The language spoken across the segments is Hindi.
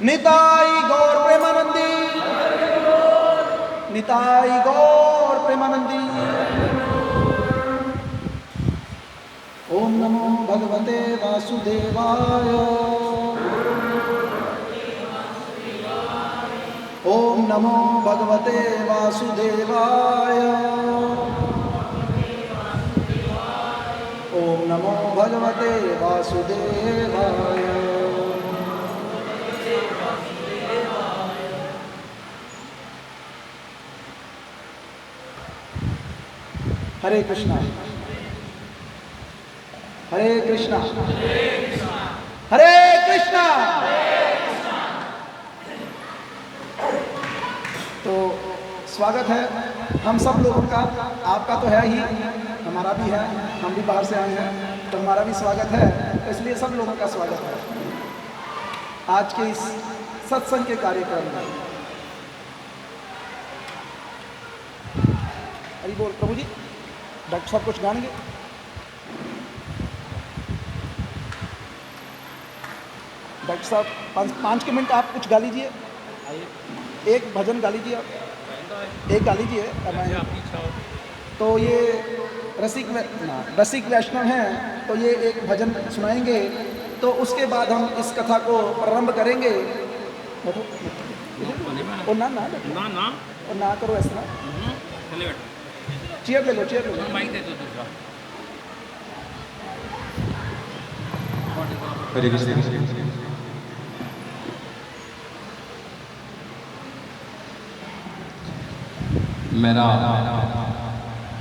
निताई गौर प्रेमानंदी, निताई गौर प्रेमानंदी। ओम नमो भगवते वासुदेवाय। ओम नमो भगवते वासुदेवाय। ओम नमो भगवते वासुदेवाय। हरे कृष्णा हरे कृष्णा हरे कृष्णा। तो स्वागत है हम सब लोगों का, आपका तो है ही, हमारा भी है, हम भी बाहर से आए हैं तो हमारा भी स्वागत है, तो इसलिए सब लोगों का स्वागत है आज के इस सत्संग के कार्यक्रम में। हरि बोल। प्रभु जी, डॉक्टर साहब कुछ गाएंगे? डॉक्टर साहब 5 मिनट आप कुछ गा लीजिए, एक भजन गा लीजिए, एक गा लीजिए। तो ये रसिक वैष्णव हैं, तो ये एक भजन सुनाएंगे, तो उसके बाद हम इस कथा को प्रारंभ करेंगे। और ना करो ऐसा, चेयर ले लो, चेयर ले लो। माइक दे दो दूसरा। हरे कृष्ण। मेरा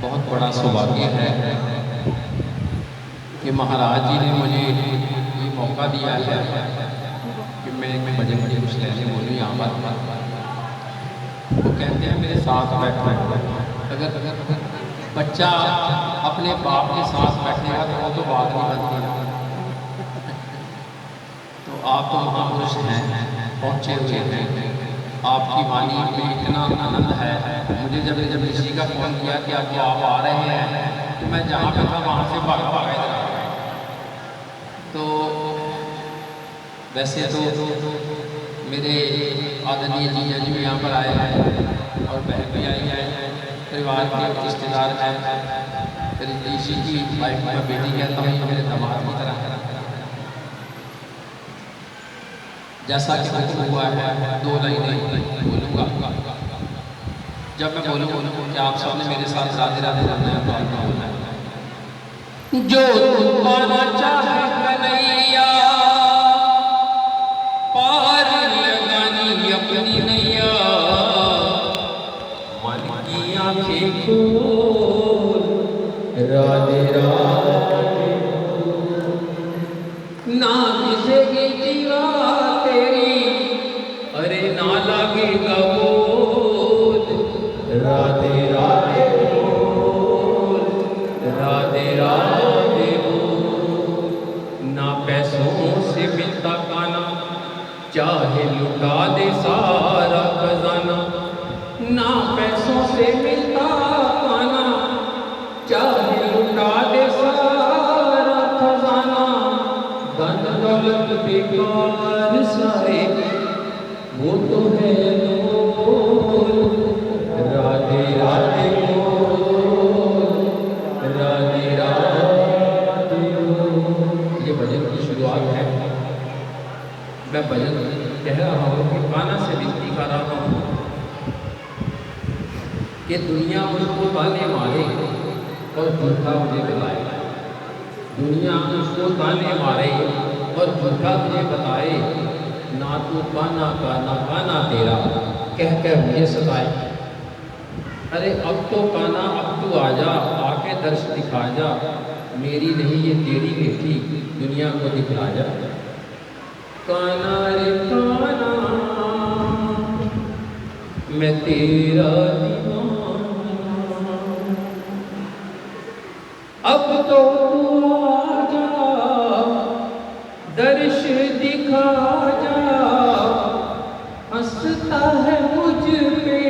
बहुत बड़ा सौभाग्य है कि महाराज जी ने मुझे ये मौका दिया है कि मैं एक भजन की कुछ लाइनें बोलूँ यहाँ पर। वो कहते हैं मेरे साथ बैठो। अगर बच्चा अपने बाप के साथ बैठेगा तो वो तो बात नहीं बनती। तो आप तो महापुरुष हैं, पहुँचे हुए हैं, आपकी वाणी में इतना आनंद है। मुझे जब ऋषि का फोन किया कि आप आ रहे हैं, तो मैं जहाँ पे था वहाँ से भागा इधर आ गया। तो वैसे तो मेरे आदरणीय जीजा जी यहाँ पर आए हैं और बहन भी आई है, परिवार के रिश्तेदार हैं। ऋषि की वाइफ का बेटी कहता हूँ, मेरे दामाद की तरह है। जैसा कि हुक्म हुआ है 2 लाइनें बोलूँगा। जब मैं बोलूँ कि आप सबने मेरे साथ राधे राधे बोलना है, तो आपको बोलना है। जो पाना चाहे कन्हैया, पार लगानी अपनी नैया, मन की आँखें खोल राधे राधे ना किसे जीवा तेरी, अरे ना लगेगा बोल राधे राधे बोल राधे राधे बोल। ना पैसों से मिलता खाना, चाहे लुटा दे सारा खजाना। ना पैसों से मिलता खाना, चाहे लुटा दे सारा खजाना। धन दौलत बेकार सारे, वो तो है बोल राधे राधे बोल राधे राधे बोल। ये भजन की शुरुआत है। मैं भजन कह रहा हूँ कि काना से विनती कर रहा हूँ। कि दुनिया मुझको ताने मारे और झूठा मुझे बताए, दुनिया मुझको ताने मारे और झूठा मुझे बताए, ना तू काना का ना काना तेरा कह कह मुझे सताए। अरे अब तो काना अब तू आजा, आके दर्श दिखा जा, मेरी नहीं ये तेरी बेटी दुनिया को दिखला जा। काना रे काना मैं तेरा दीवाना, अब तो तू आजा दर्श दिखा जा, हंसता है मुझ पे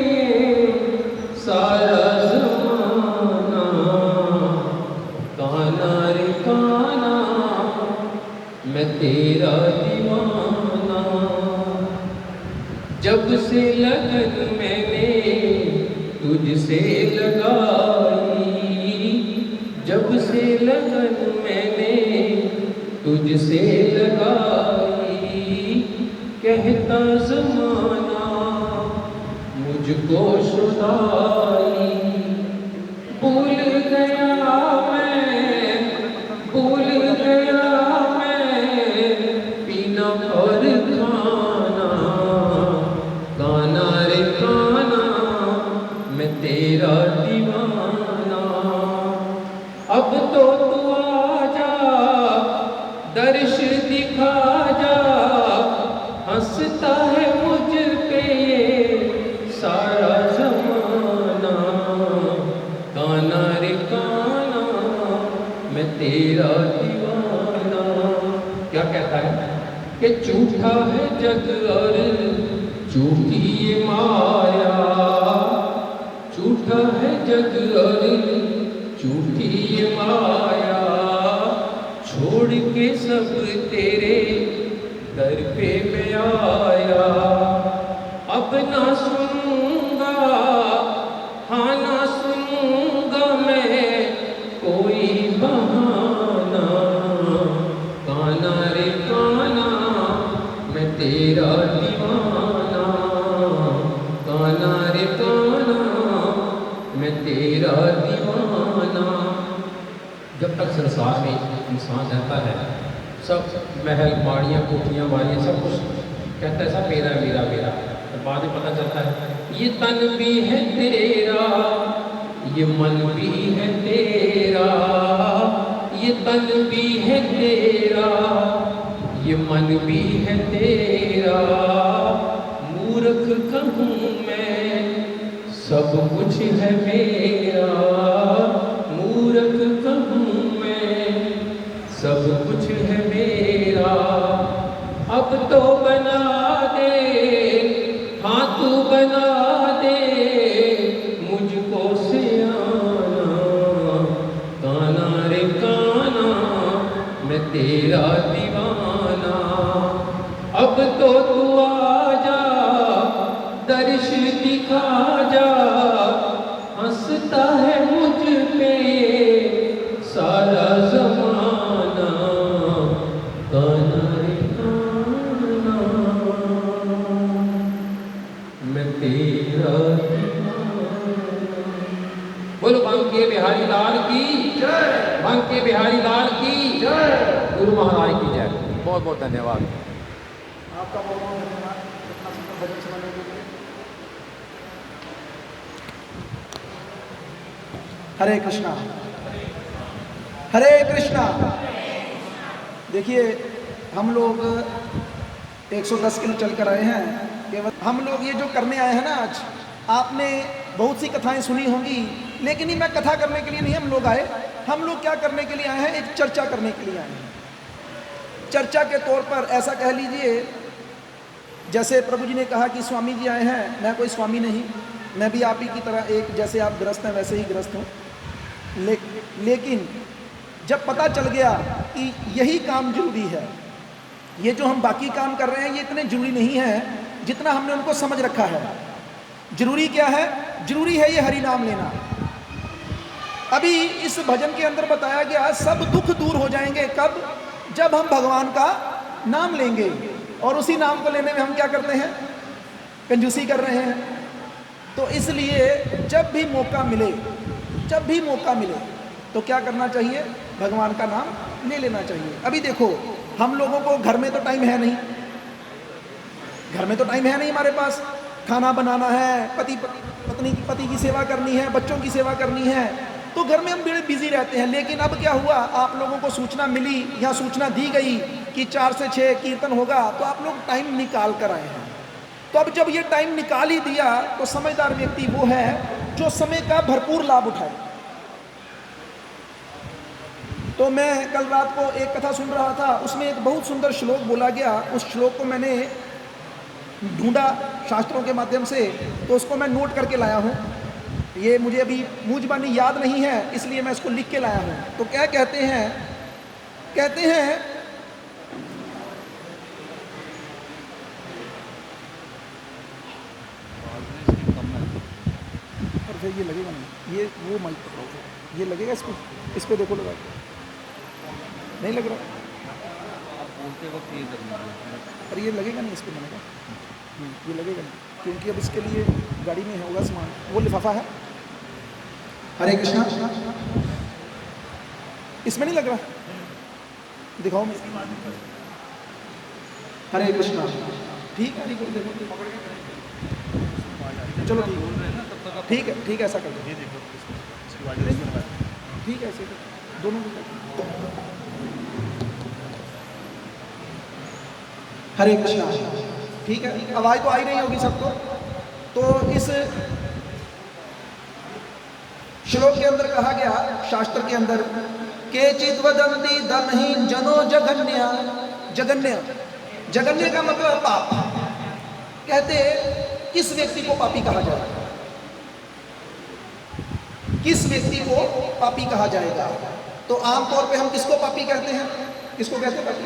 सारा ज़माना। काना रे काना मैं तेरा दीवाना, जब से लगन मैंने तुझसे लगाई, जब से लगन मैंने तुझसे लगाई, कहता ज़माना मुझको शुदाई। भूल गया मैं, भूल गया मैं पीना और खाना। काना रे काना मैं तेरा दीवाना, अब तो तू आजा दर्श दिखा जा, हंसता है मुझ पे ये सारा ज़माना। काना रे काना मैं तेरा दीवाना। क्या कहता है कि झूठा है जग और झूठी ये माया, झूठा है जग और झूठी ये माया, छोड़ के सब तेरे दर पे मैं आया। अब ना सुनूंगा, हाँ ना सुनूंगा मैं कोई बहाना। काना रे काना मैं तेरा दीवाना, काना रे काना मैं तेरा दीवाना। जब तक संसार में इंसान रहता है, सब महल माड़ियाँ कोठियाँ वाड़ियाँ सब कुछ कहता है सब मेरा मेरा मेरा, तो बाद में पता चलता है ये तन भी है तेरा, ये मन भी है तेरा, ये तन भी है तेरा, ये मन भी है तेरा। मूर्ख कहूँ मैं सब कुछ है मेरा, मूर्ख कहूँ मैं सब कुछ है मेरा। अब तो बना दे, हाँ तू बना दे मुझको सियाना। काना रे काना मैं तेरा दीवाना, अब तो तू आजा दर्श दिखा जा, हंसता है मुझ पे सारा ज़माना। काना रे काना मैं तेरा दीवाना। बोलो बांके बिहारी लाल की जय, बांके बिहारी लाल की जय, गुरु महाराज की जय। बहुत बहुत धन्यवाद आपका, बहुत बहुत धन्यवाद इतना सुंदर भजन सुनाने के लिए। हरे कृष्णा, हरे कृष्णा। देखिए हम लोग 110 किलो चल कर आए हैं, केवल हम लोग ये जो करने आए हैं ना आज, आपने बहुत सी कथाएं सुनी होंगी, लेकिन ये मैं कथा करने के लिए नहीं हम लोग आए। हम लोग क्या करने के लिए आए हैं, एक चर्चा करने के लिए आए हैं। चर्चा के तौर पर ऐसा कह लीजिए, जैसे प्रभु जी ने कहा कि स्वामी जी आए हैं, मैं कोई स्वामी नहीं, मैं भी आप ही की तरह एक, जैसे आप ग्रस्त हैं वैसे ही ग्रस्त हूँ। लेकिन जब पता चल गया कि यही काम जरूरी है, ये जो हम बाकी काम कर रहे हैं ये इतने जरूरी नहीं है जितना हमने उनको समझ रखा है। जरूरी क्या है? जरूरी है ये हरि नाम लेना। अभी इस भजन के अंदर बताया गया सब दुख दूर हो जाएंगे कब? जब हम भगवान का नाम लेंगे। और उसी नाम को लेने में हम क्या करते हैं? कंजूसी कर रहे हैं। तो इसलिए जब भी मौका मिले तो क्या करना चाहिए? भगवान का नाम ले लेना चाहिए। अभी देखो, हम लोगों को घर में तो टाइम है नहीं, हमारे पास खाना बनाना है, पति की सेवा करनी है, बच्चों की सेवा करनी है, तो घर में हम बड़े बिजी रहते हैं। लेकिन अब क्या हुआ, आप लोगों को सूचना मिली या सूचना दी गई कि 4 से 6 कीर्तन होगा, तो आप लोग टाइम निकाल कर आए हैं। तो अब जब ये टाइम निकाल ही दिया तो समझदार व्यक्ति वो है जो समय का भरपूर लाभ उठाए। तो मैं कल रात को एक कथा सुन रहा था, उसमें एक बहुत सुंदर श्लोक बोला गया। उस श्लोक को मैंने ढूंढा शास्त्रों के माध्यम से, तो उसको मैं नोट करके लाया हूँ। ये मुझे अभी मुँह ज़बानी याद नहीं है, इसलिए मैं इसको लिख के लाया हूँ। तो क्या कहते हैं और फिर ये लगेगा नहीं, ये वो माइक पकड़ो, ये लगेगा इस पे देखो, लगा नहीं लग रहा, आप बोलते वक्त ये करना है। पर ये लगेगा नहीं इस पे, मैंने कहा ये लगेगा नहीं, क्योंकि अब इसके लिए गाड़ी में होगा सामान, वो लिफाफा है। हरे कृष्णा, इसमें नहीं लग रहा, दिखाओ मैं। हरे कृष्णा, ठीक है, देखो चलो ठीक है, ऐसा कर दो, ठीक है, ऐसे दोनों। हरे कृष्णा, ठीक है, आवाज़ तो आई नहीं होगी सबको। तो इस श्लोक के अंदर कहा गया, शास्त्र के अंदर, केचित् वदन्ति धनहीन जनो जगन्य का मतलब पाप। कहते किस व्यक्ति को पापी कहा जाएगा? किस व्यक्ति को पापी कहा जाएगा? तो आमतौर पे हम किसको पापी कहते हैं? किसको कहते हैं पापी?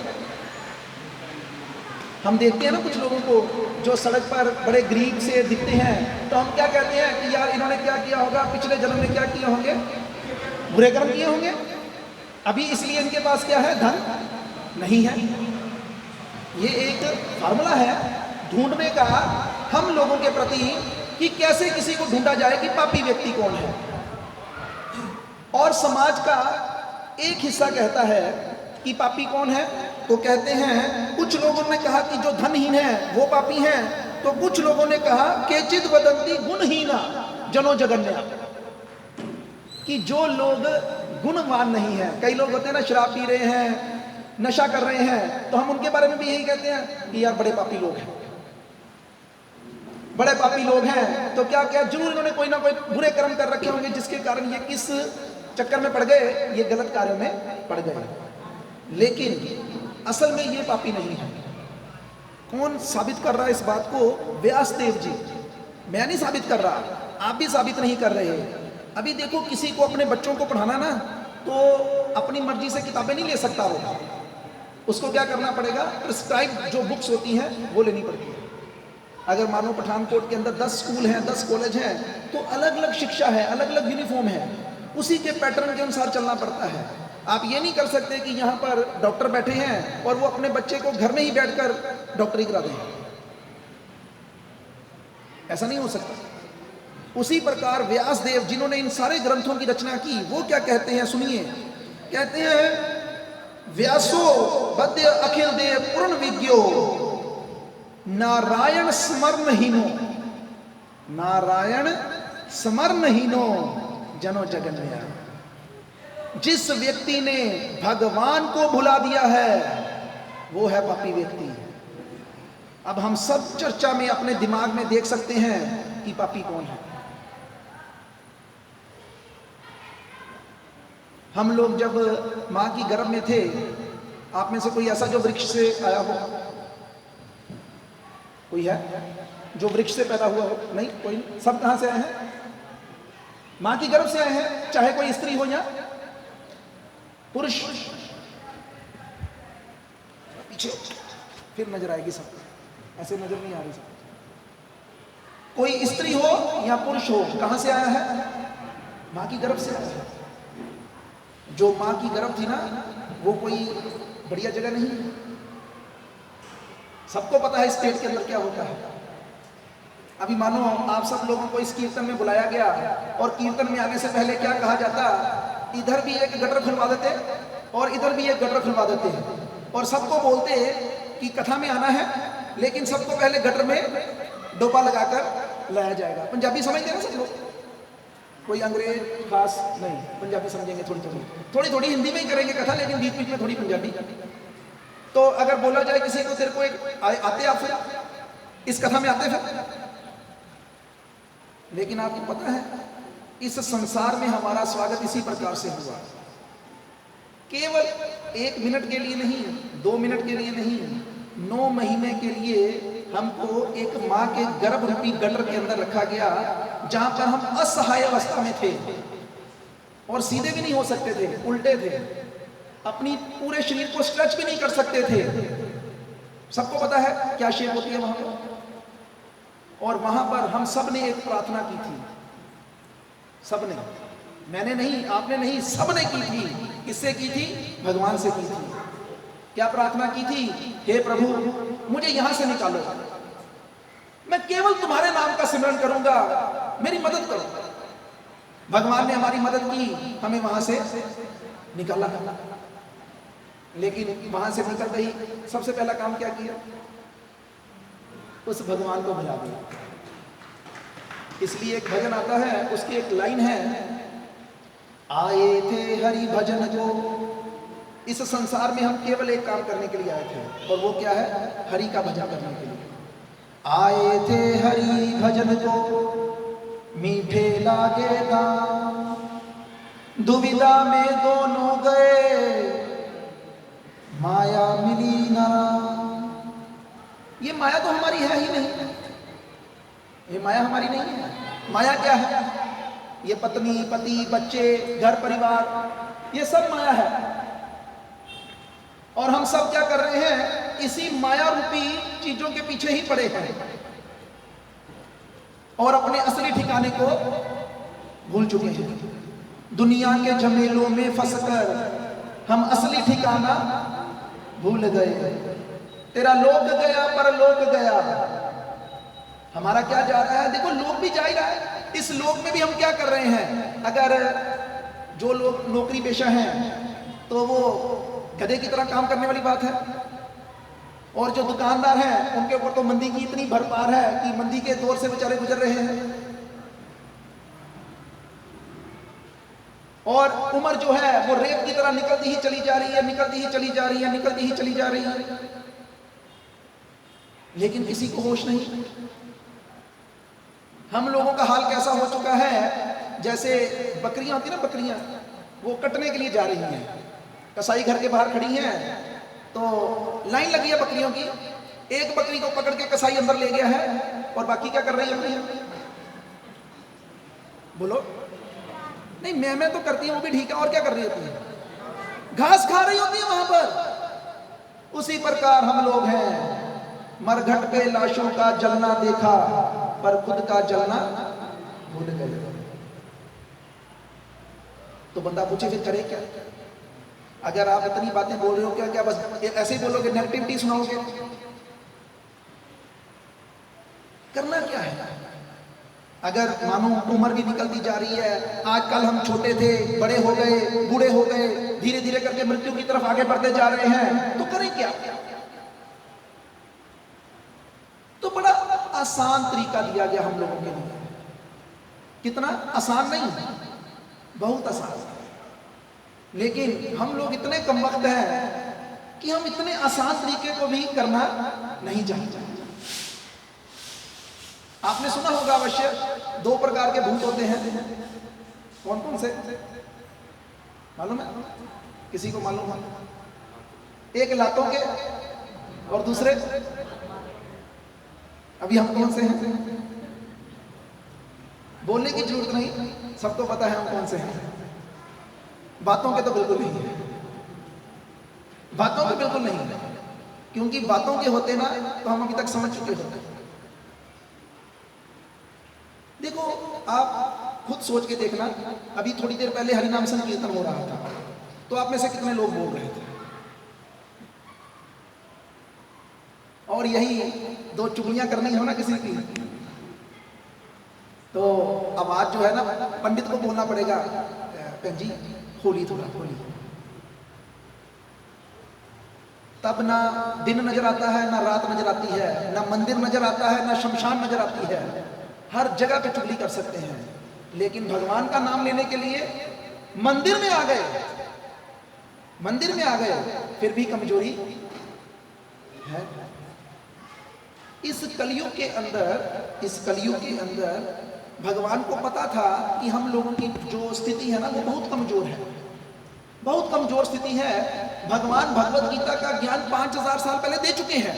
हम देखते हैं ना कुछ लोगों को जो सड़क पर बड़े गरीब से दिखते हैं, तो हम क्या कहते हैं कि यार इन्होंने क्या किया होगा, पिछले जन्म में क्या किए होंगे, बुरे कर्म किए होंगे, अभी इसलिए इनके पास क्या है, धन नहीं है। ये एक फार्मूला है ढूंढने का हम लोगों के प्रति कि कैसे किसी को ढूंढा जाए कि पापी व्यक्ति कौन है। और समाज का एक हिस्सा कहता है कि पापी कौन है, तो कहते हैं, कुछ लोगों ने कहा कि जो धनहीन है वो पापी हैं, तो कुछ लोगों ने कहा केचित् वदन्ति गुणहीना जनो जगन्य, कि जो लोग गुणवान नहीं है। कई लोग होते हैं ना, शराब पी रहे हैं, नशा कर रहे हैं, तो हम उनके बारे में भी यही कहते हैं कि यार बड़े पापी लोग हैं, बड़े पापी लोग हैं। तो क्या क्या जरूर इन्होंने कोई ना कोई बुरे कर्म कर रखे होंगे, जिसके कारण ये किस चक्कर में पड़ गए, ये गलत कार्यों में पड़ गए। लेकिन असल में ये पापी नहीं है। कौन साबित कर रहा है इस बात को? व्यास देव जी। मैं नहीं साबित कर रहा, आप भी साबित नहीं कर रहे। अभी देखो, किसी को अपने बच्चों को पढ़ाना ना, तो अपनी मर्जी से किताबें नहीं ले सकता वो, उसको क्या करना पड़ेगा, प्रिस्क्राइब जो बुक्स होती हैं वो लेनी पड़ती है। अगर मानो पठानकोट के अंदर 10 स्कूल हैं, 10 कॉलेज हैं, तो अलग अलग शिक्षा है, अलग अलग यूनिफॉर्म है, उसी के पैटर्न के अनुसार चलना पड़ता है। आप ये नहीं कर सकते कि यहाँ पर डॉक्टर बैठे हैं और वो अपने बच्चे को घर में ही बैठकर डॉक्टरी करा दें, ऐसा नहीं हो सकता। उसी प्रकार व्यास देव जिन्होंने इन सारे ग्रंथों की रचना की, वो क्या कहते हैं सुनिए। कहते हैं, व्यासो बद्य अखिल देव पूर्ण विज्ञो नारायण स्मरणहीनो, नारायण स्मरणहीनो जनो जगन्य। जिस व्यक्ति ने भगवान को भुला दिया है वो है पापी व्यक्ति। अब हम सब चर्चा में अपने दिमाग में देख सकते हैं कि पापी कौन है। हम लोग जब मां की गर्भ में थे, आप में से कोई ऐसा जो वृक्ष से आया हो? कोई है जो वृक्ष से पैदा हुआ हो? नहीं, कोई नहीं। सब कहां से आए हैं? मां की गर्भ से आए हैं, चाहे कोई स्त्री हो या पुरुष। पीछे फिर नजर आएगी सबको, ऐसे नजर नहीं आ रही सबको। कोई स्त्री हो या पुरुष हो, कहां से आया है? मां की गर्भ से आया है। जो मां की गर्भ थी ना, वो कोई बढ़िया जगह नहीं है। सबको पता है इस पेट के अंदर क्या होता है। अभी मानो आप सब लोगों को इस कीर्तन में बुलाया गया और कीर्तन में आने से पहले क्या कहा जाता, इधर भी एक गटर खुलवा देते और इधर भी एक गटर खुलवा देते और सबको बोलते कि कथा में आना है, लेकिन सबको पहले गटर में डोपा लगाकर लाया जाएगा। पंजाबी समझते ना सब लोग, कोई अंग्रेज खास नहीं, पंजाबी समझेंगे थोड़ी थोड़ी हिंदी में ही करेंगे कथा, लेकिन बीच बीच में थोड़ी पंजाबी। तो अगर बोला जाए किसी को, तेरे को एक आते आप फिर इस कथा में आते फिर, लेकिन आपको पता है इस संसार में हमारा स्वागत इसी प्रकार से हुआ, केवल 1 मिनट के लिए नहीं, 2 मिनट के लिए नहीं, 9 महीने के लिए हमको एक माँ के गर्भ रूपी गटर के अंदर रखा गया, जहां पर हम असहाय अवस्था में थे और सीधे भी नहीं हो सकते थे, उल्टे थे, अपनी पूरे शरीर को स्ट्रेच भी नहीं कर सकते थे। सबको पता है क्या शेप होती है वहां पर, और वहां पर हम सब ने एक प्रार्थना की थी, सबने, मैंने नहीं, आपने नहीं, सबने की थी। किससे की थी? भगवान से की थी। क्या प्रार्थना की थी? हे प्रभु मुझे यहां से निकालो, मैं केवल तुम्हारे नाम का सिमरन करूंगा, मेरी मदद करो। भगवान ने हमारी मदद की, हमें वहां से निकाला। लेकिन वहां से निकलते ही सबसे पहला काम क्या किया? उस भगवान को भुला दिया। इसलिए एक भजन आता है, उसकी एक लाइन है, आए थे हरि भजन को। इस संसार में हम केवल एक काम करने के लिए आए थे, और वो क्या है? हरि का भजन करने के लिए आए थे। हरि भजन को मीठे लागे दाम, दुविधा में दोनों गए, माया मिली ना। ये माया तो हमारी है ही नहीं, ये माया हमारी नहीं है। माया क्या है? ये पत्नी, पति, बच्चे, घर परिवार, ये सब माया है। और हम सब क्या कर रहे हैं? इसी माया रूपी चीजों के पीछे ही पड़े हैं और अपने असली ठिकाने को भूल चुके हैं। दुनिया के झमेलों में फंसकर हम असली ठिकाना भूल गए। तेरा लोक गया परलोक गया, हमारा क्या जा रहा है? देखो लोक भी जा ही रहा है। इस लोक में भी हम क्या कर रहे हैं? अगर जो लोग नौकरी पेशा हैं तो वो गधे की तरह काम करने वाली बात है, और जो दुकानदार हैं उनके ऊपर तो मंदी की इतनी भरपार है कि मंदी के दौर से बेचारे गुजर रहे हैं। और उम्र जो है वो रेत की तरह निकलती ही चली जा रही है, निकलती ही चली जा रही है, निकलती ही चली जा रही है, लेकिन किसी को होश नहीं। हम लोगों का हाल कैसा हो चुका है? जैसे बकरियां होती ना, बकरियां वो कटने के लिए जा रही हैं, कसाई घर के बाहर खड़ी हैं, तो लाइन लगी है बकरियों की, एक बकरी को पकड़ के कसाई अंदर ले गया है, और बाकी क्या कर रही होती है? बोलो। नहीं, मैं तो करती हूँ, वो भी ठीक है, और क्या कर रही होती है? घास खा रही होती है वहां पर। उसी प्रकार हम लोग हैं, मरघट पे लाशों का जलना देखा पर खुद का जलना भूल गए। तो बंदा पूछे फिर करे क्या? अगर आप इतनी बातें बोल रहे हो, क्या क्या बस ऐसे ही बोलोगे, नेगेटिविटी सुनाओगे? करना क्या है? अगर मानो उम्र भी निकलती जा रही है, आजकल हम छोटे थे, बड़े हो गए, बूढ़े हो गए, धीरे धीरे करके मृत्यु की तरफ आगे बढ़ते जा रहे हैं, तो करें क्या? तो बड़ा आसान तरीका दिया गया हम लोगों के लिए। कितना आसान? नहीं, बहुत आसान। लेकिन हम लोग इतने कम वक्त हैं कि हम इतने आसान तरीके को भी करना नहीं चाहते। आपने सुना होगा अवश्य, 2 प्रकार के भूत होते हैं। कौन कौन से मालूम है? किसी को मालूम है? एक लातों के और दूसरे, अभी हम कौन से हैं? बोलने की जरूरत नहीं, सबको पता है हम कौन से हैं। बातों के तो बिल्कुल नहीं है, बातों के बिल्कुल नहीं है, क्योंकि बातों के होते ना तो हम अभी तक समझ चुके होते। देखो आप खुद सोच के देखना, अभी थोड़ी देर पहले हरिनाम संकीर्तन हो रहा था, तो आप में से कितने लोग बोल रहे थे? और यही 2 चुगलियां करनी हो ना किसी की, तो अब आज जो है ना पंडित को बोलना पड़ेगा, बहन जी खोली थोड़ा खोली, तब ना दिन नजर आता है, ना रात नजर आती है, ना मंदिर नजर आता है, ना शमशान नजर आती है। हर जगह पे चुगली कर सकते हैं, लेकिन भगवान का नाम लेने के लिए मंदिर में आ गए, मंदिर में आ गए, फिर भी कमजोरी है। इस कलयुग के अंदर, इस कलयुग के अंदर भगवान को पता था कि हम लोगों की जो स्थिति है ना वो बहुत कमजोर है, बहुत कमजोर स्थिति है। भगवान भगवत गीता का ज्ञान 5000 साल पहले दे चुके हैं।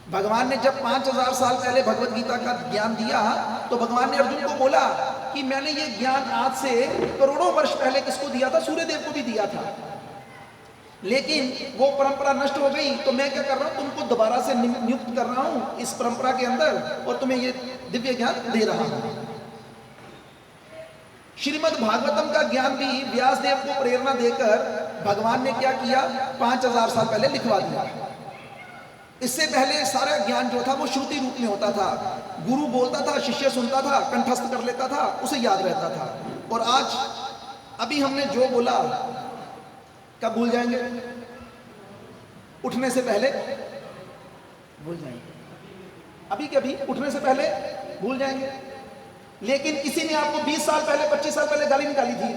भगवान ने जब 5000 साल पहले भगवत गीता का ज्ञान दिया तो भगवान ने अर्जुन को बोला कि मैंने ये ज्ञान आज से करोड़ों वर्ष पहले किसको दिया था? सूर्यदेव को भी दिया था, लेकिन वो परंपरा नष्ट हो गई। तो मैं क्या कर रहा हूं, तुमको दोबारा से नियुक्त कर रहा हूं इस परंपरा के अंदर और तुम्हें ये दिव्य ज्ञान दे रहा हूं। श्रीमद् भागवतम का ज्ञान भी व्यास देव को प्रेरणा देकर भगवान ने क्या किया, 5000 साल पहले लिखवा दिया। इससे पहले सारा ज्ञान जो था वो श्रुति रूप में होता था, गुरु बोलता था, शिष्य सुनता था, कंठस्थ कर लेता था, उसे याद रहता था। और आज अभी हमने जो बोला कब भूल जाएंगे? उठने से पहले भूल जाएंगे, अभी के अभी उठने से पहले भूल जाएंगे। लेकिन किसी ने आपको 20 साल पहले, 25 साल पहले गाली निकाली थी,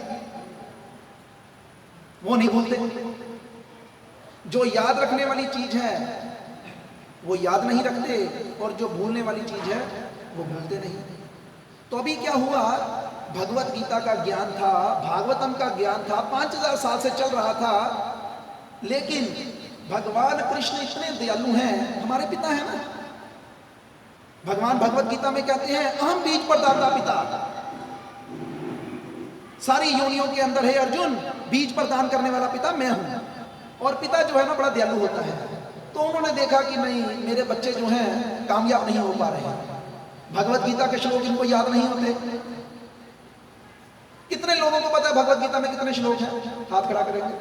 वो नहीं भूलते। जो याद रखने वाली चीज है वो याद नहीं रखते, और जो भूलने वाली चीज है वो भूलते नहीं। तो अभी क्या हुआ, भगवत गीता का ज्ञान था, भागवतम का ज्ञान था, 5000 साल से चल रहा था, लेकिन भगवान कृष्ण इतने दयालु हैं, हमारे पिता है ना। भगवान भगवत गीता में कहते हैं अहम बीज प्रदाता पिता, सारी योनियों के अंदर है अर्जुन बीज प्रदान करने वाला पिता मैं हूं। और पिता जो है ना बड़ा दयालु होता है, तो उन्होंने देखा कि नहीं, मेरे बच्चे जो हैं कामयाब नहीं हो पा रहे हैं, भगवत गीता के श्लोक इनको याद नहीं होते। कितने लोगों को पता है भगवत गीता में कितने श्लोक हैं? हाथ खड़ा करेंगे?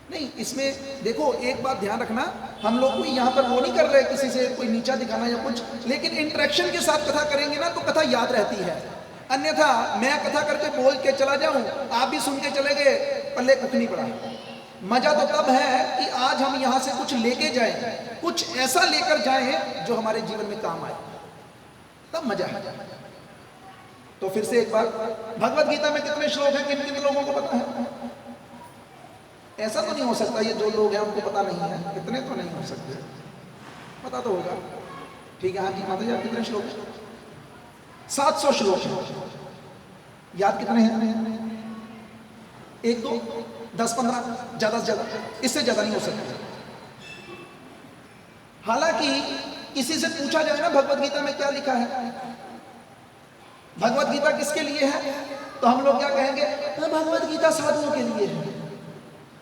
नहीं। इसमें देखो एक बात ध्यान रखना, हम लोग कोई यहाँ पर वो नहीं कर रहे किसी से कोई नीचा दिखाना या कुछ, लेकिन इंटरेक्शन के साथ कथा करेंगे ना तो कथा याद रहती है। अन्यथा मैं कथा करके बोल के चला जाऊं, आप भी सुन के चले गए, पल्ले कुछ नहीं पड़ा। मजा तो तब है कि आज हम यहाँ से कुछ लेके जाएं, कुछ ऐसा लेकर जाएं जो हमारे जीवन में काम आए, तब मजा है। तो फिर से एक बार, भगवत गीता में कितने श्लोक हैं, किन किन लोगों को पता है? ऐसा तो नहीं हो सकता ये जो लोग हैं उनको पता नहीं है, इतने तो नहीं हो सकते, पता तो होगा। ठीक है, हाँ जी माता जी, कितने श्लोक हैं? 700 श्लोक हैं। याद कितने हैं? 1 2 10 15, ज्यादा से ज्यादा, इससे ज्यादा नहीं हो सकता। हालांकि किसी से पूछा जाए ना भगवत गीता में क्या लिखा है, भगवत गीता किसके लिए है, तो हम लोग क्या कहेंगे, भगवत गीता साधुओं के लिए है,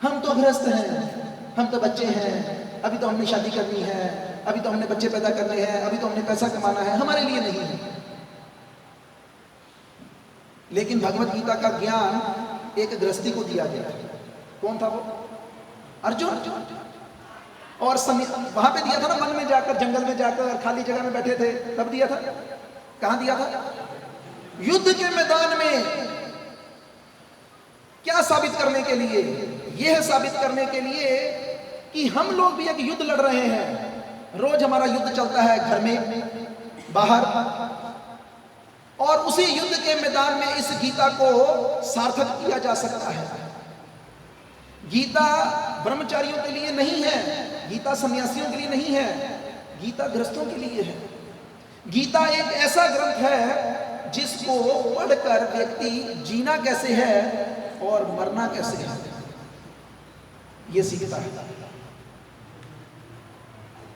हम तो गृहस्थ हैं, हम तो बच्चे हैं, अभी तो हमने शादी करनी है, अभी तो हमने बच्चे पैदा करने हैं, अभी तो हमने पैसा कमाना है, हमारे लिए नहीं है। लेकिन भगवत गीता का ज्ञान एक गृहस्थी को दिया गया। कौन था वो? अर्जुन। और वहां पे दिया था ना, वन में जाकर, जंगल में जाकर, खाली जगह में बैठे थे तब दिया था। कहां दिया था? युद्ध के मैदान में। क्या साबित करने के लिए? यह साबित करने के लिए कि हम लोग भी एक युद्ध लड़ रहे हैं। रोज हमारा युद्ध चलता है घर में, बाहर, और उसी युद्ध के मैदान में इस गीता को सार्थक किया जा सकता है। गीता ब्रह्मचारियों के लिए नहीं है, गीता सन्यासियों के लिए नहीं है, गीता गृहस्थों के लिए है। गीता एक ऐसा ग्रंथ है जिसको पढ़कर व्यक्ति जीना कैसे है और मरना कैसे है ये सीखता है।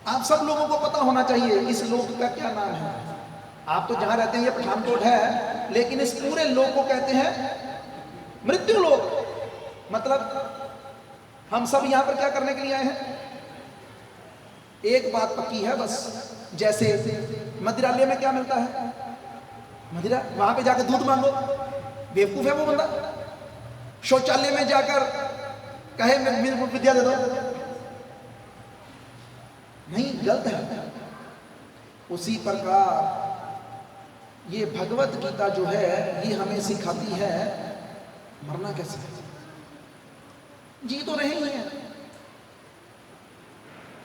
आप सब लोगों को पता होना चाहिए इस लोक का क्या नाम है। आप तो जहां रहते हैं ये पठानकोट है, लेकिन इस पूरे लोक को कहते हैं मृत्यु लोक। मतलब हम सब यहां पर क्या करने के लिए आए हैं? एक बात पक्की है बस, जैसे मदिरालय में क्या मिलता है? मदिरा। वहां पे जाकर दूध मांगो, बेवकूफ है वो बंदा। शौचालय में जाकर कहे मेरे को विद्या दे दो, नहीं, गलत है। उसी प्रकार ये भगवत गीता जो है ये हमें सिखाती है मरना कैसे है। जी तो रहे ही हैं।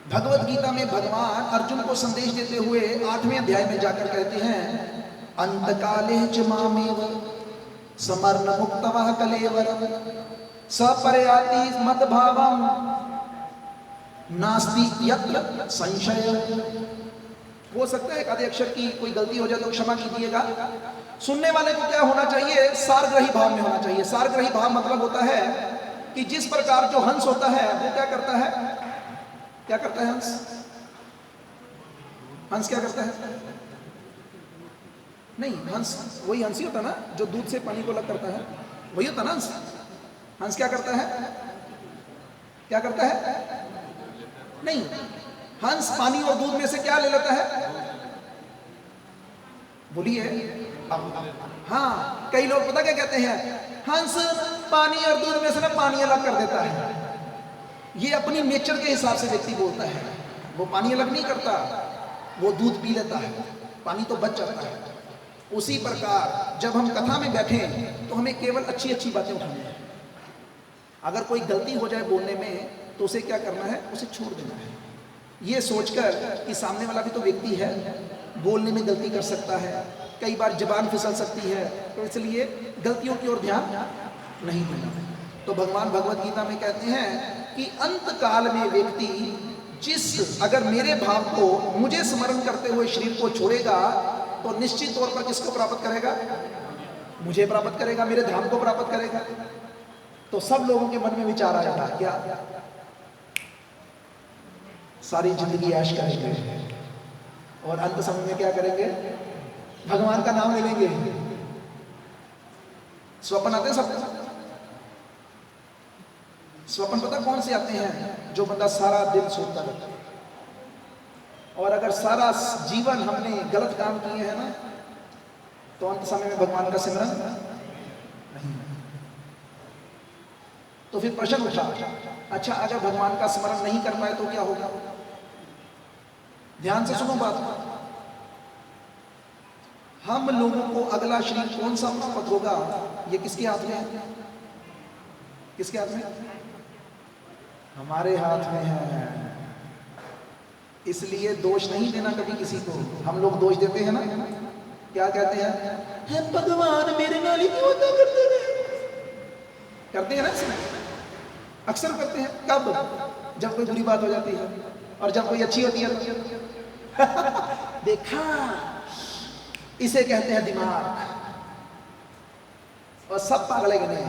भगवत गीता में भगवान अर्जुन को संदेश देते हुए 8वें अध्याय में जाकर कहते हैं अंतकाले च मामेव समर्ण मुक्तवः कलेवरम सपर्याति मद्भावम नास्ति यत्र संशय। हो सकता है एक आधे अक्षर की कोई गलती हो जाए तो क्षमा कीजिएगा। सुनने वाले को क्या होना चाहिए, सारग्रही भाव में होना चाहिए। सारग्रही भाव मतलब होता है कि जिस प्रकार जो हंस होता है वो क्या करता है, क्या करता है हंस, हंस क्या करता है, नहीं हंस वही हंस ही होता ना जो दूध से पानी को अलग करता है, वही होता ना हंस। हंस क्या करता है, क्या करता है, नहीं हंस पानी और दूध में से क्या ले लेता है, बोलिए। हाँ, कई लोग पता क्या कहते हैं, हंस पानी और दूध में से ना पानी अलग कर देता है। ये अपनी नेचर के हिसाब से व्यक्ति बोलता है। वो पानी अलग नहीं करता, वो दूध पी लेता है, पानी तो बच जाता है। उसी प्रकार जब हम कथा में बैठे तो हमें केवल अच्छी अच्छी बातें उठानी है। अगर कोई गलती हो जाए बोलने में तो उसे क्या करना है, उसे छोड़ देना है, ये सोचकर कि सामने वाला भी तो व्यक्ति है, बोलने में गलती कर सकता है, कई बार जबान फिसल सकती है, तो इसलिए गलतियों की ओर ध्यान नहीं देना। तो भगवान भगवत गीता में कहते हैं कि अंत काल में व्यक्ति जिस अगर मेरे भाव को मुझे स्मरण करते हुए शरीर को छोड़ेगा तो निश्चित तौर पर किसको प्राप्त करेगा, मुझे प्राप्त करेगा, मेरे धाम को प्राप्त करेगा। तो सब लोगों के मन में विचार आ जाता है क्या, सारी जिंदगी ऐश करेंगे और अंत समय में क्या करेंगे, भगवान का नाम ले लेंगे। स्वप्न आते हैं सबको, स्वप्न पता कौन से आते हैं, जो बंदा सारा दिन सोता रहता है और अगर सारा जीवन हमने गलत काम किए हैं ना तो अंत समय में भगवान का सिमरन नहीं। तो फिर प्रश्न उठा, अच्छा अगर भगवान का स्मरण नहीं कर पाए तो क्या होगा। ध्यान से सुनो बात, हम लोगों को अगला शरीर कौन सा प्राप्त होगा ये किसके हाथ में है, किसके हाथ में, हमारे हाथ में है। इसलिए दोष नहीं देना कभी किसी को। हम लोग दोष देते हैं ना, क्या कहते हैं, हे भगवान मेरे नाल ही क्यों होता करते हैं ना, इसमें अक्सर करते हैं। कब, जब कोई बुरी बात हो जाती है और जब कोई अच्छी होती है तो देखा, इसे कहते हैं दिमाग। और सब पागल गए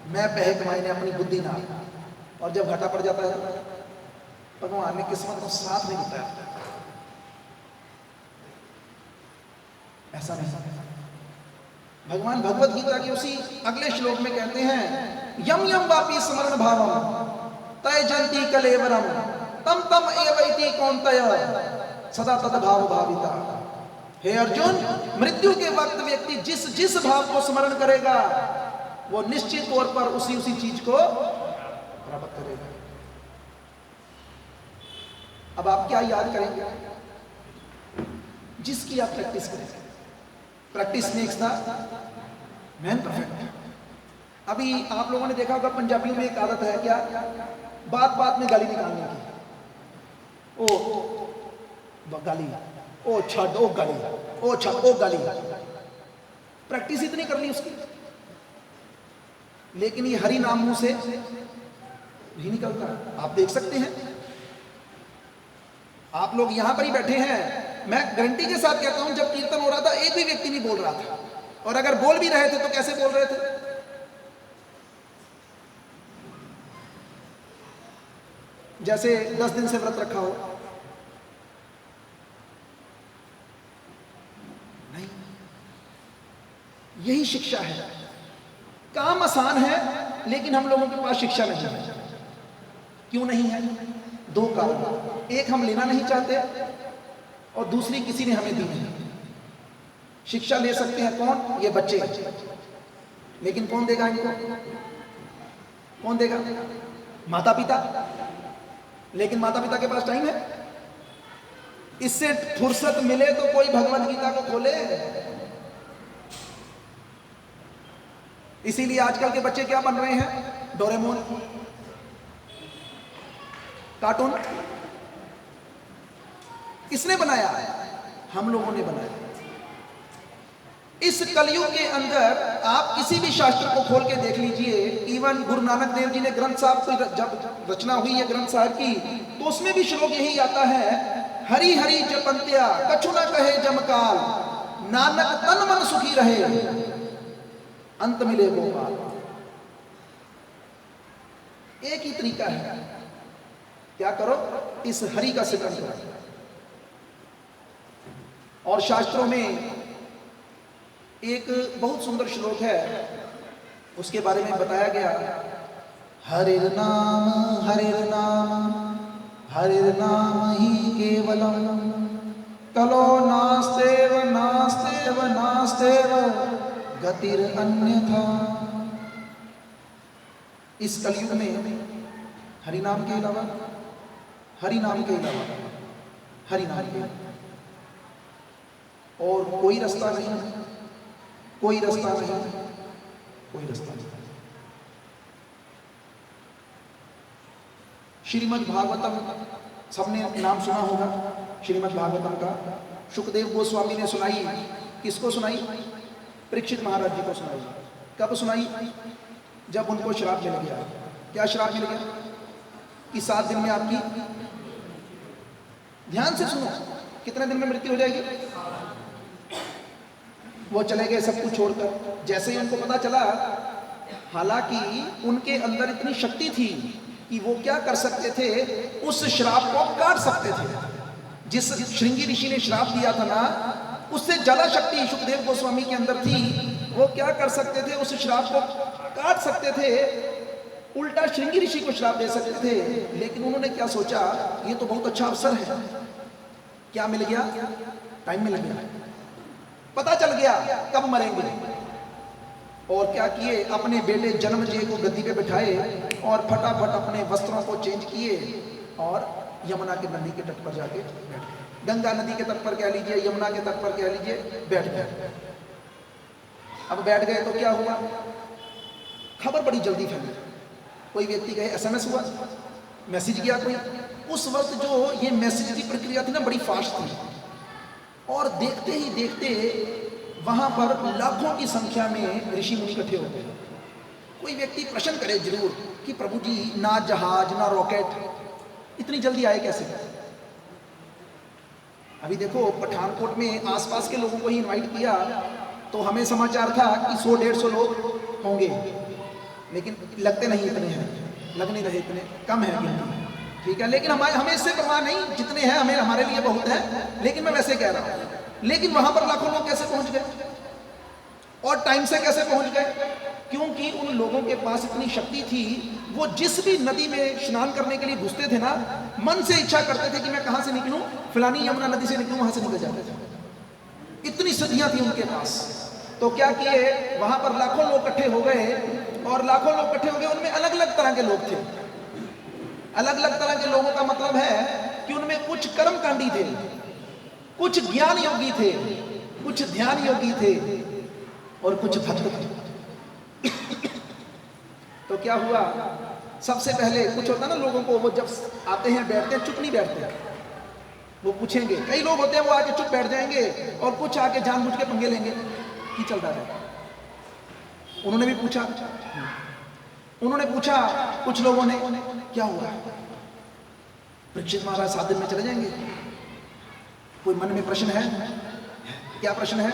मैं पहले कमाईने अपनी बुद्धि ना, और जब घाटा पड़ जाता है भगवान ने किस्मत को साथ नहीं बताया। ऐसा नहीं, भगवान भगवत गीता की उसी अगले श्लोक में कहते हैं यम यम वापी स्मरण भावम तय जंती कलेवरम तम तम एवैति कौन्तेय सदा तद भाव भाविता। हे अर्जुन, मृत्यु के वक्त व्यक्ति जिस जिस भाव को स्मरण करेगा वो निश्चित तौर पर उसी उसी चीज को प्राप्त करेगा। अब आप क्या याद करेंगे, जिसकी आप प्रैक्टिस करेंगे। Practice makes the man perfect. अभी आप लोगों ने देखा होगा पंजाबियों में एक आदत है क्या, बात बात में गाली निकालने की। ओ गाली, ओ छड़, ओ गाली, ओ छड़, ओ गाली। प्रैक्टिस इतनी कर ली उसकी, लेकिन ये हरि नाम मुंह से नहीं निकलता। आप देख सकते हैं, आप लोग यहां पर ही बैठे हैं, मैं गारंटी के साथ कहता हूं जब कीर्तन हो रहा था एक भी व्यक्ति नहीं बोल रहा था, और अगर बोल भी रहे थे तो कैसे बोल रहे थे, जैसे 10 दिन से व्रत रखा हो। नहीं, यही शिक्षा है। काम आसान है लेकिन हम लोगों के पास शिक्षा नहीं है। क्यों नहीं है, दो कारण, एक हम लेना नहीं चाहते और दूसरी किसी ने हमें दी नहीं। शिक्षा ले सकते हैं कौन, ये बच्चे, लेकिन कौन देगा इनको, कौन देगा, माता पिता। लेकिन माता पिता के पास टाइम है, इससे फुर्सत मिले तो कोई भगवत गीता को खोले, इसीलिए आजकल के बच्चे क्या बन रहे हैं? Doraemon, cartoon. किसने बनाया? हम लोगों ने बनाया। इस कलयुग के अंदर आप किसी भी शास्त्र को खोल के देख लीजिए, इवन गुरु नानक देव जी ने ग्रंथ साहब की जब रचना हुई है ग्रंथ साहब की, तो उसमें भी श्लोक यही आता है, हरि हरि जपंत्या कछु न कहे जमकाल, नानक तन मन सुखी रहे, अंत मिले गोपाल। एक ही तरीका है, क्या करो? इस हरि का सिमरन करो। और शास्त्रों में एक बहुत सुंदर श्लोक है, उसके बारे में बताया गया, हरिर नाम हरिर नाम ही केवलम, कलो नास्तेव नास्तेव नास्तेव गतिर अन्यथा। इस कलयुग में हरि नाम के अलावा, हरि नाम के अलावा, हरि नाम के और कोई रास्ता नहीं, कोई रास्ता नहीं, कोई रास्ता नहीं। श्रीमद् भागवतम सबने नाम सुना होगा, श्रीमद् भागवतम का सुखदेव गोस्वामी ने सुनाई। किसको सुनाई? परीक्षित महाराज जी को सुनाई। कब सुनाई? जब उनको श्राप मिल गया। क्या श्राप मिल गया? कि 7 दिन में आपकी, ध्यान से सुनो, कितने दिन में मृत्यु हो जाएगी? वो चले गए सब कुछ छोड़कर। जैसे ही उनको पता चला, हालांकि उनके अंदर इतनी शक्ति थी कि वो क्या कर सकते थे, उस श्राप को काट सकते थे। जिस श्रृंगी ऋषि ने श्राप दिया था ना, उससे ज्यादा शक्ति सुखदेव गोस्वामी के अंदर थी। वो क्या कर सकते थे, उस श्राप को काट सकते थे, उल्टा श्रृंगी ऋषि को श्राप दे सकते थे। लेकिन उन्होंने क्या सोचा, ये तो बहुत अच्छा अवसर है। क्या मिल गया? टाइम मिल गया, पता चल गया कब मरेंगे। और क्या किए, अपने बेटे जन्मजय को गद्दी पे बिठाए और फटाफट अपने वस्त्रों को चेंज किए और यमुना के नदी के तट पर जाके बैठ गए। गंगा नदी के तट पर कह लीजिए, यमुना के तट पर कह लीजिए, बैठ गए। अब बैठ गए तो क्या हुआ? खबर बड़ी जल्दी फैली। कोई व्यक्ति कहे SMS हुआ, मैसेज गया कोई। उस वक्त जो ये मैसेज की प्रक्रिया थी ना, बड़ी फास्ट थी। और देखते ही देखते वहां पर लाखों की संख्या में ऋषि मुनि इकट्ठे हो गए। कोई व्यक्ति प्रश्न करे जरूर कि प्रभु जी, ना जहाज ना रॉकेट, इतनी जल्दी आए कैसे? अभी देखो, पठानकोट में आसपास के लोगों को ही इनवाइट किया तो हमें समाचार था कि 100-150 लोग होंगे, लेकिन लगते नहीं इतने हैं, लग नहीं रहे इतने, कम है गिनती। ठीक है, लेकिन हमें इससे परवाह नहीं, जितने हैं हमें, हमारे लिए बहुत है। लेकिन मैं वैसे कह रहा हूं, लेकिन वहां पर लाखों लोग कैसे पहुंच गए और टाइम से कैसे पहुंच गए? क्योंकि उन लोगों के पास इतनी शक्ति थी। वो जिस भी नदी में स्नान करने के लिए घुसते थे ना, मन से इच्छा करते थे कि मैं कहां से निकलूं, फलानी यमुना नदी से निकलूं, वहां से निकल जाते थे। इतनी सिद्धियां थी उनके पास। तो क्या किए, वहां पर लाखों लोग इकट्ठे हो गए और लाखों लोग इकट्ठे हो गए। उनमें अलग अलग तरह के लोग थे। अलग अलग तरह के लोगों का मतलब है कि उनमें कुछ कर्मकांडी थे, कुछ ज्ञान योगी थे, कुछ ध्यान योगी थे और कुछ भक्त थे। तो क्या हुआ, सबसे पहले कुछ होता ना लोगों को, वो जब आते हैं बैठते हैं, चुप नहीं बैठते, वो पूछेंगे। कई लोग होते हैं वो आके चुप बैठ जाएंगे और कुछ आके जानबूझ के पंगे लेंगे कि चल रहा है। उन्होंने भी पूछा, कुछ लोगों ने, क्या हुआ? परीक्षित महाराज 7 दिन में चले जाएंगे। कोई मन में प्रश्न है? क्या प्रश्न है?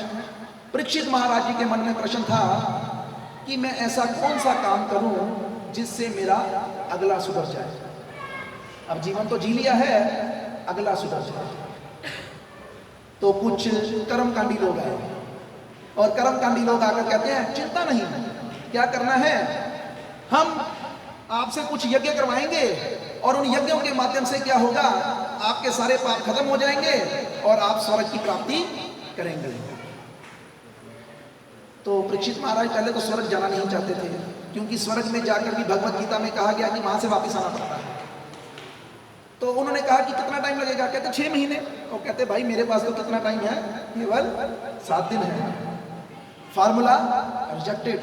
परीक्षित महाराज जी के मन में प्रश्न था कि मैं ऐसा कौन सा काम करूं जिससे मेरा अगला सुधर जाए। अब जीवन तो जी लिया है, अगला सुधर जाए। तो कुछ कर्मकांडी लोग आए और कर्मकांडी लोग आकर कहते हैं, चिंता नहीं, क्या करना है, हम आपसे कुछ यज्ञ करवाएंगे और उन यज्ञों के माध्यम से क्या होगा, आपके सारे पाप खत्म हो जाएंगे और आप स्वर्ग की प्राप्ति करेंगे। तो परीक्षित महाराज पहले तो स्वर्ग जाना नहीं चाहते थे, क्योंकि स्वर्ग में जाकर भी भगवत गीता में कहा गया कि वहां से वापस आना पड़ता है। तो उन्होंने कहा कि कितना टाइम लगेगा? कहते 6 महीने। और कहते भाई मेरे पास तो कितना टाइम है, केवल 7 दिन है। Formula rejected.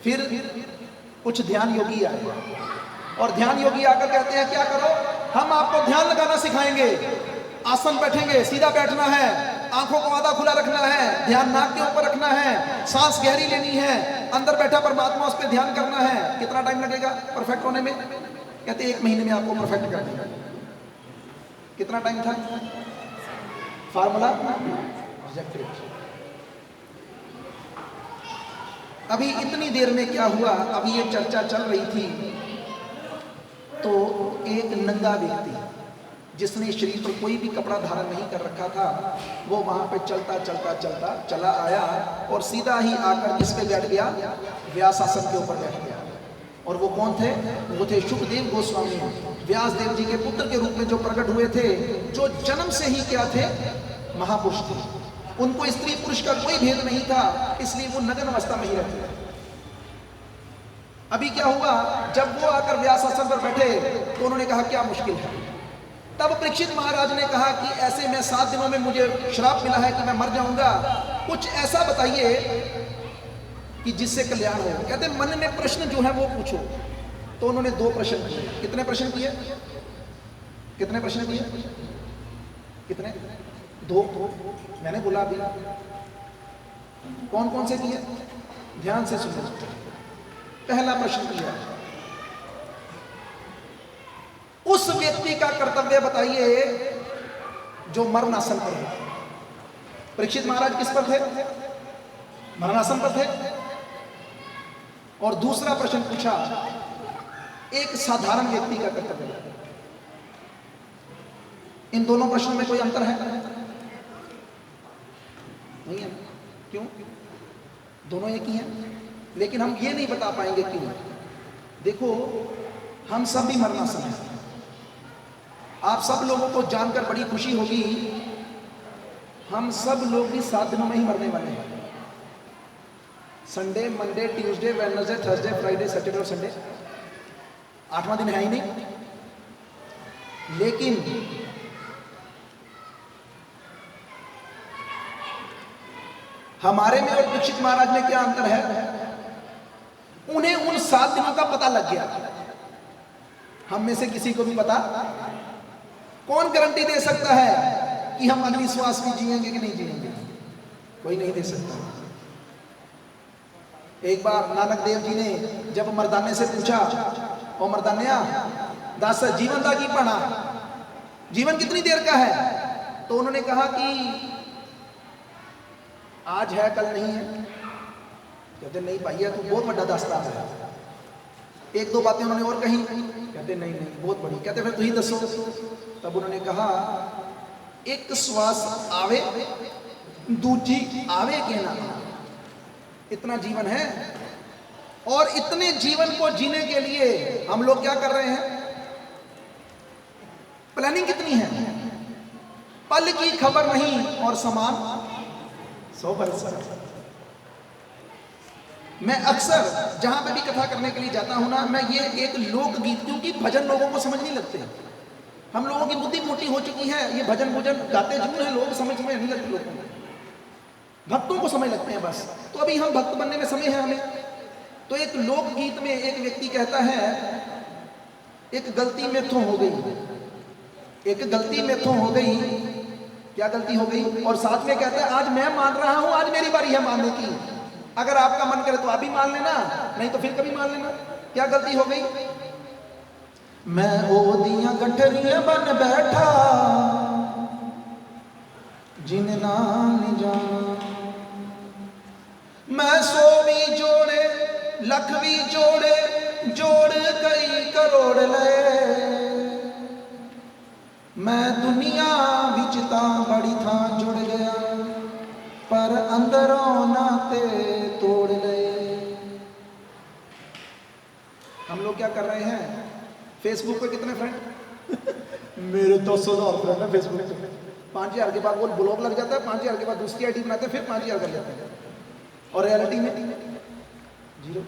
फिर कुछ ध्यान योगी आए और ध्यान योगी आकर कहते हैं क्या करो, हम आपको ध्यान लगाना सिखाएंगे। आसन बैठेंगे, सीधा बैठना है, आंखों को आधा खुला रखना है, ध्यान नाक के ऊपर रखना है, सांस गहरी लेनी है, अंदर बैठा परमात्मा उस पर ध्यान करना है। कितना टाइम लगेगा परफेक्ट होने में? कहते 1 महीने में आपको परफेक्ट कर देंगे। कितना टाइम था? Formula rejected. अभी इतनी देर में क्या हुआ, अभी ये चर्चा चल रही थी तो एक नंगा व्यक्ति जिसने शरीर पर कोई भी कपड़ा धारण नहीं कर रखा था, वो वहां पे चलता चलता चलता चला आया और सीधा ही आकर किस पे बैठ गया? व्यास आसन के ऊपर बैठ गया। और वो कौन थे? वो थे शुकदेव गोस्वामी, व्यास देव जी के पुत्र के रूप में जो प्रकट हुए थे, जो जन्म से ही क्या थे? महापुरुष थे। उनको स्त्री पुरुष का कोई भेद नहीं था, इसलिए वो नग्न अवस्था में ही रहते थे। अभी क्या हुआ, जब वो आकर व्यास आसन पर बैठे तो उन्होंने कहा क्या मुश्किल है। तब परीक्षित महाराज ने कहा कि ऐसे में 7 दिनों में मुझे श्राप मिला है कि मैं मर जाऊंगा, कुछ ऐसा बताइए कि जिससे कल्याण हो। कहते मन में प्रश्न जो है वो पूछो। तो उन्होंने 2 प्रश्न किए। कितने प्रश्न किए? कितने प्रश्न किए? कितने? 2। मैंने बोला अभी। कौन कौन से किए? ध्यान से सुनो। पहला प्रश्न किया, उस व्यक्ति का कर्तव्य बताइए जो मरणासन पर है। परीक्षित महाराज किस पर थे? मरणासन पर थे। और दूसरा प्रश्न पूछा, एक साधारण व्यक्ति का कर्तव्य। इन दोनों प्रश्नों में कोई अंतर है? नहीं है। क्यों? दोनों एक ही हैं, लेकिन हम ये नहीं बता पाएंगे क्यों। देखो, हम सब भी मरणासन हैं। आप सब लोगों को जानकर बड़ी खुशी होगी, हम सब लोग भी 7 दिनों में ही मरने वाले हैं। Sunday, Monday, Tuesday, Wednesday, Thursday, Friday, Saturday और संडे, 8वां दिन है ही नहीं। लेकिन हमारे में और परीक्षित महाराज में क्या अंतर है? उन्हें उन 7 दिनों का पता लग गया, हम में से किसी को भी पता। कौन गारंटी दे सकता है कि हम अगली श्वास भी जिएंगे कि नहीं जिएंगे? कोई नहीं दे सकता। एक बार नानक देव जी ने जब मर्दाने से पूछा, ओ मर्दान्या दास जीवन दा की पढ़ा, जीवन कितनी देर का है? तो उन्होंने कहा कि आज है कल नहीं है। कहते नहीं भैया तू बहुत बड़ा दास्ता है। 1-2 बातें उन्होंने और कही, कहते नहीं नहीं बहुत बड़ी। कहते फिर तू ही दसो। तब उन्होंने कहा, एक श्वास आवे दूजी आवे के ना, इतना जीवन है। और इतने जीवन को जीने के लिए हम लोग क्या कर रहे हैं? प्लानिंग कितनी है? पल की खबर नहीं और समान 100 बरस। मैं अक्सर जहां पे भी कथा करने के लिए जाता हूं ना, मैं ये एक लोकगीत, क्योंकि भजन लोगों को समझ नहीं लगते। हम लोगों की बुद्धि मोटी हो चुकी है, ये भजन भोजन गाते जरूर हैं लोग, समझ में नहीं लगते लोगों को। भक्तों को समझ लगते हैं बस। तो अभी हम भक्त बनने में समय है हमें। तो एक लोकगीत में एक व्यक्ति कहता है, एक गलती मेथों हो गई, एक गलती मेथों हो गई। क्या गलती हो गई? और साथ में कहते हैं, आज मैं मान रहा हूं, आज मेरी बारी है मानने की। अगर आपका मन करे तो आप भी मान लेना, नहीं तो फिर कभी मान लेना। क्या गलती हो गई? मैं ओदियां गठरियां बन बैठा, जिन नाम जाना। मैं 100 भी जोड़े, लख भी जोड़े, जोड़ कई करोड़ ले। मैं दुनिया विच तां बड़ी थां जुड़ गया, पर अंदरों नाते तोड़ ले। हम लोग क्या कर रहे हैं? फेसबुक पे कितने फ्रेंड? मेरे 200,000 फ्रेंड है फेसबुक पे। 5,000 के बाद वो ब्लॉग लग जाता है, 5,000 के बाद दूसरी आईडी बनाते हैं, फिर 5,000 कर लेते हैं। और रियलिटी में 0।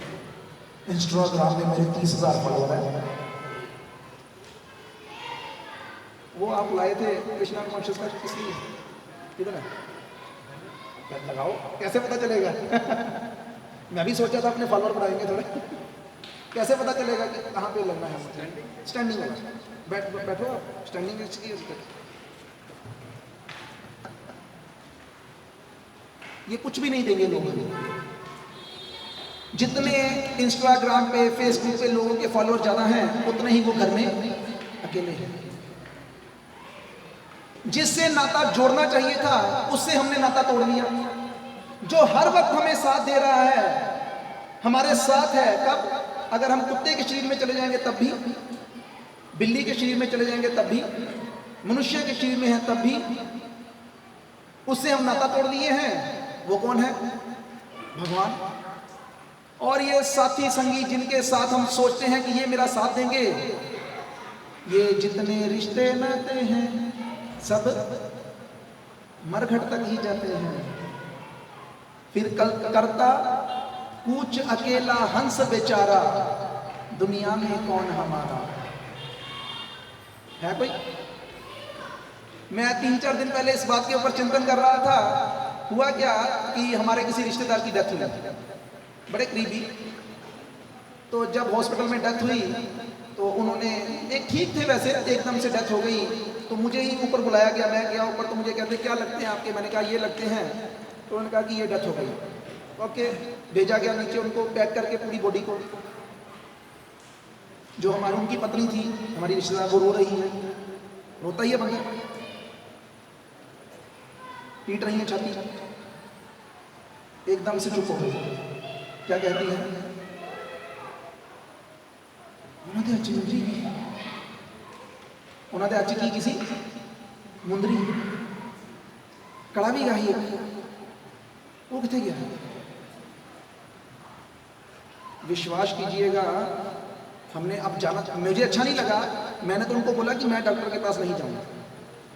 इंस्टाग्राम में मेरे 30,000 फॉलोअर है। वो आप लाए थे कृष्णा कॉन्शियस का, इसलिए कितना लगाओ, कैसे पता चलेगा? मैं भी सोचा था अपने फॉलोअर बढ़ाएंगे थोड़े। कैसे पता चलेगा कि कहाँ पे लगना है मुझे? स्टैंडिंग वाला। बैठो आप, स्टैंडिंग की ये कुछ भी नहीं देंगे लोगों को। जितने इंस्टाग्राम पे फेसबुक पे लोगों के फॉलोअर ज्यादा हैं, उतने ही वो घर में अकेले हैं। जिससे नाता जोड़ना चाहिए था, उससे हमने नाता तोड़ लिया। जो हर वक्त हमें साथ दे रहा है, हमारे साथ है, कब? अगर हम कुत्ते के शरीर में चले जाएंगे तब भी, बिल्ली के शरीर में चले जाएंगे तब भी, मनुष्य के शरीर में है तब भी, उससे हम नाता तोड़ लिए हैं। वो कौन है? भगवान। और ये साथी संगी जिनके साथ हम सोचते हैं कि ये मेरा साथ देंगे, ये जितने रिश्ते नाते हैं सब मरघट तक ही जाते हैं। फिर कल करता कूच अकेला हंस बेचारा, दुनिया में कौन हमारा है कोई? मैं 3-4 दिन पहले इस बात के ऊपर चिंतन कर रहा था। हुआ क्या कि हमारे किसी रिश्तेदार की डेथ हुई, बड़े करीबी। तो जब हॉस्पिटल में डेथ हुई तो उन्होंने, एक ठीक थे वैसे, एकदम से डेथ हो गई तो मुझे ही ऊपर बुलाया गया। मैं गया ऊपर तो मुझे कहते क्या लगते हैं आपके? मैंने कहा ये लगते हैं। तो उन्होंने कहा कि ये डेथ हो गई। ओके, भेजा गया नीचे उनको पैक करके पूरी बॉडी को। जो हमारी उनकी पत्नी थी, हमारी रिश्तेदार, वो रो रही है। रोता ही है बंदा, पीट रही है छाती, एकदम से चुप हो गई। क्या कहती है? उन्होंने अच्छी मुंदरी की, उन्होंने अच्छी की किसी मुंदरी कड़ा भी गाही है। वो कितने गया? विश्वास कीजिएगा, हमने अब जाना, मुझे अच्छा नहीं लगा। मैंने तो उनको बोला कि मैं डॉक्टर के पास नहीं जाऊंगा,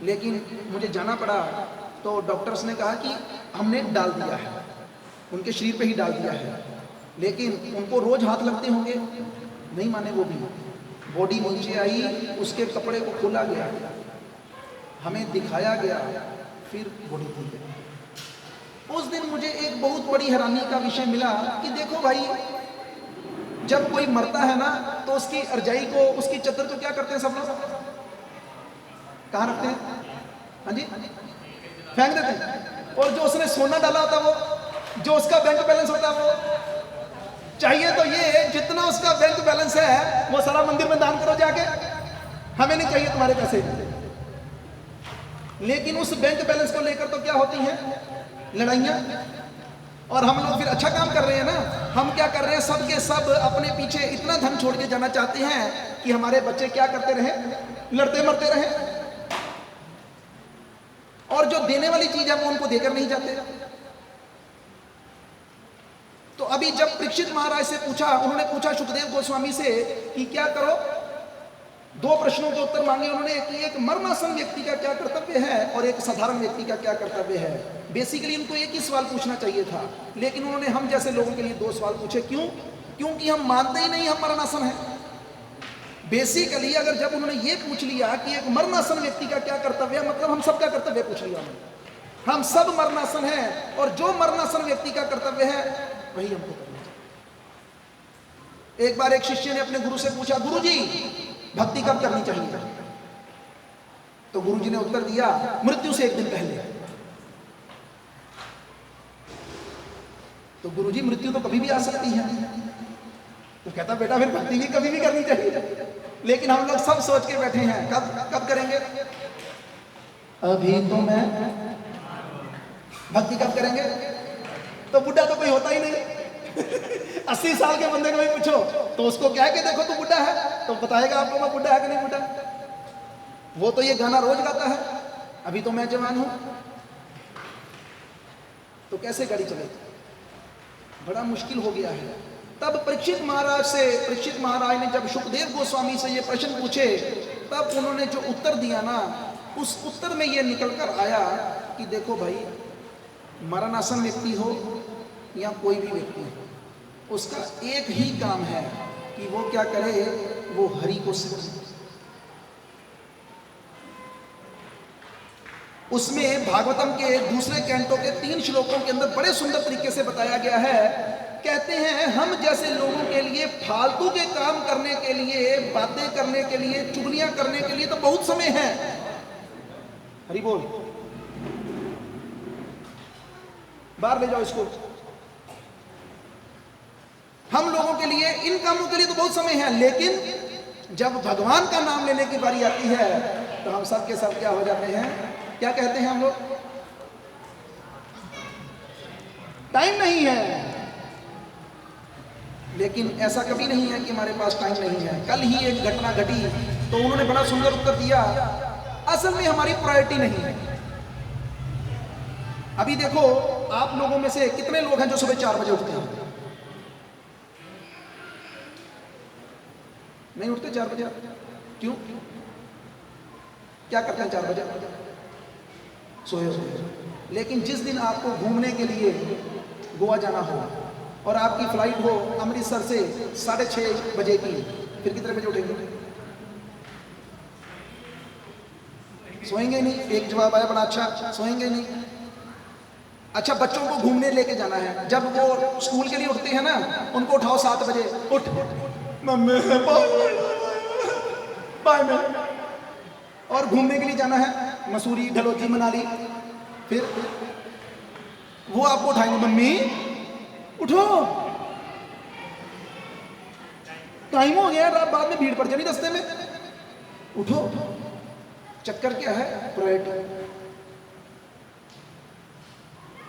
लेकिन मुझे जाना पड़ा। तो डॉक्टर्स ने कहा कि हमने डाल दिया है, उनके शरीर पे ही डाल दिया है, लेकिन उनको रोज हाथ लगते होंगे। नहीं माने वो भी। बॉडी नीचे आई, उसके कपड़े को खोला गया, हमें दिखाया गया, फिर बॉडी खुल गई। उस दिन मुझे एक बहुत बड़ी हैरानी का विषय मिला कि देखो भाई, जब कोई मरता है ना तो उसकी रजाई को, उसकी चद्दर को क्या करते हैं सब लोग? कहाँ रखते हैं? हाँ जी, फेंक देते हैं। और जो उसने सोना डाला होता है, वो जो उसका बैंक बैलेंस होता है, वो चाहिए तो ये जितना उसका बैंक बैलेंस है वो सारा मंदिर में दान करो जाके, हमें नहीं चाहिए तुम्हारे पैसे। लेकिन उस बैंक बैलेंस को लेकर तो क्या होती हैं लड़ाइयाँ। और हम लोग फिर अच्छा काम कर रहे हैं ना। हम क्या कर रहे हैं, सब के सब अपने पीछे इतना धन छोड़ के जाना चाहते हैं कि हमारे बच्चे क्या करते रहे, लड़ते मरते रहे। और जो देने वाली चीज है वो उनको देकर नहीं जाते। तो अभी जब परीक्षित महाराज से पूछा, उन्होंने पूछा सुखदेव गोस्वामी से कि क्या करो, 2 प्रश्नों के उत्तर मांगे उन्होंने कि एक मरणासन व्यक्ति का क्या कर्तव्य है और एक साधारण व्यक्ति का क्या कर्तव्य है। बेसिकली उनको एक ही सवाल पूछना चाहिए था, लेकिन उन्होंने हम जैसे लोगों के लिए 2 सवाल पूछे। क्यों? क्योंकि हम मानते ही नहीं हम मरणासन है। बेसिकली अगर जब उन्होंने ये पूछ लिया कि एक मरणासन व्यक्ति का क्या कर्तव्य है, मतलब हम सबका कर्तव्य पूछ लिया उन्होंने। हम सब मरणासन हैं और जो मरणासन व्यक्ति का कर्तव्य है वही हमको करना चाहिए। एक बार एक शिष्य ने अपने गुरु से पूछा, गुरुजी भक्ति कब करनी चाहिए? तो गुरुजी ने उत्तर दिया, मृत्यु से 1 दिन पहले। तो गुरुजी मृत्यु तो कभी भी आ सकती है। तो कहता बेटा फिर भक्ति भी कभी भी करनी चाहिए। लेकिन हम लोग सब सोच के बैठे हैं कब करेंगे? अभी तो मैं भक्ति कब करेंगे? तो बुढ़ा तो कोई होता ही नहीं। 80 साल के बंदे को भी पूछो तो उसको कह के देखो तू बुढ़ा है, तो बताएगा आपको मैं बुढ़ा है कि नहीं बुढ़ा। वो तो ये गाना रोज गाता है, अभी तो मैं जवान हूं। तो कैसे गाड़ी चलेगी? बड़ा मुश्किल हो गया है। तब परीक्षित महाराज ने जब सुखदेव गोस्वामी से ये प्रश्न पूछे, तब उन्होंने जो उत्तर दिया ना, उस उत्तर में ये निकल कर आया कि देखो भाई, मरणासन व्यक्ति हो या कोई भी व्यक्ति हो, उसका एक ही काम है कि वो क्या करे, वो हरि को सिमरे। उसमें भागवतम के दूसरे कैंटो के 3 श्लोकों के अंदर बड़े सुंदर तरीके से बताया गया है कहते हैं हम जैसे लोगों के लिए फालतू के काम करने के लिए, बातें करने के लिए, चुगलियां करने के लिए तो बहुत समय है। हरि बोल। बाहर ले जाओ इसको। हम लोगों के लिए इन कामों के लिए तो बहुत समय है, लेकिन जब भगवान का नाम लेने की बारी आती है तो हम सब के सब क्या हो जाते हैं? क्या कहते हैं हम लोग? टाइम नहीं है। लेकिन ऐसा कभी नहीं है कि हमारे पास टाइम नहीं है। कल ही एक घटना घटी तो उन्होंने बड़ा सुंदर उत्तर दिया, असल में हमारी प्रायोरिटी नहीं है। अभी देखो, आप लोगों में से कितने लोग हैं जो सुबह 4 बजे उठते हैं? नहीं उठते 4 बजे? क्यों? क्या करते हैं 4 बजे? सोए। लेकिन जिस दिन आपको घूमने के लिए गोवा जाना हो और आपकी फ्लाइट हो अमृतसर से 6:30 बजे की, फिर कितने बजे उठेंगे? सोएंगे नहीं। एक जवाब आया बड़ा अच्छा, सोएंगे नहीं। अच्छा, बच्चों को घूमने लेके जाना है, जब वो स्कूल के लिए उठते हैं ना, उनको उठाओ 7 बजे, उठ मम्मी बाय में, और घूमने के लिए जाना है मसूरी, डलहौजी, मनाली, फिर वो आपको उठाएंगे, मम्मी उठो टाइम हो गया, रात बाद में भीड़ पड़ जानी रास्ते में, उठो। चक्कर क्या है? प्रायोरिटी।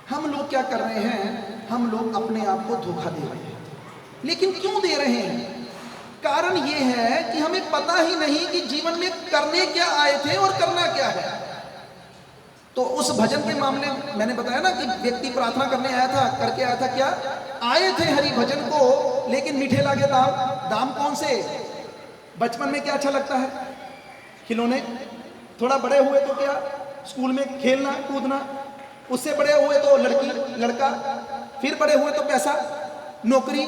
हम लोग क्या कर रहे हैं? हम लोग अपने आप को धोखा दे रहे हैं। लेकिन क्यों दे रहे हैं? कारण यह है कि हमें पता ही नहीं कि जीवन में करने क्या आए थे और करना क्या है। तो उस भजन के मामले मैंने बताया ना कि व्यक्ति प्रार्थना करने आया था, करके आया था क्या? आए थे हरि भजन को, लेकिन मीठे लागे दाम। दाम कौन से? बचपन में क्या अच्छा लगता है? खिलौने। थोड़ा बड़े हुए तो क्या? स्कूल में खेलना कूदना। उससे बड़े हुए तो लड़की लड़का। फिर बड़े हुए तो पैसा, नौकरी।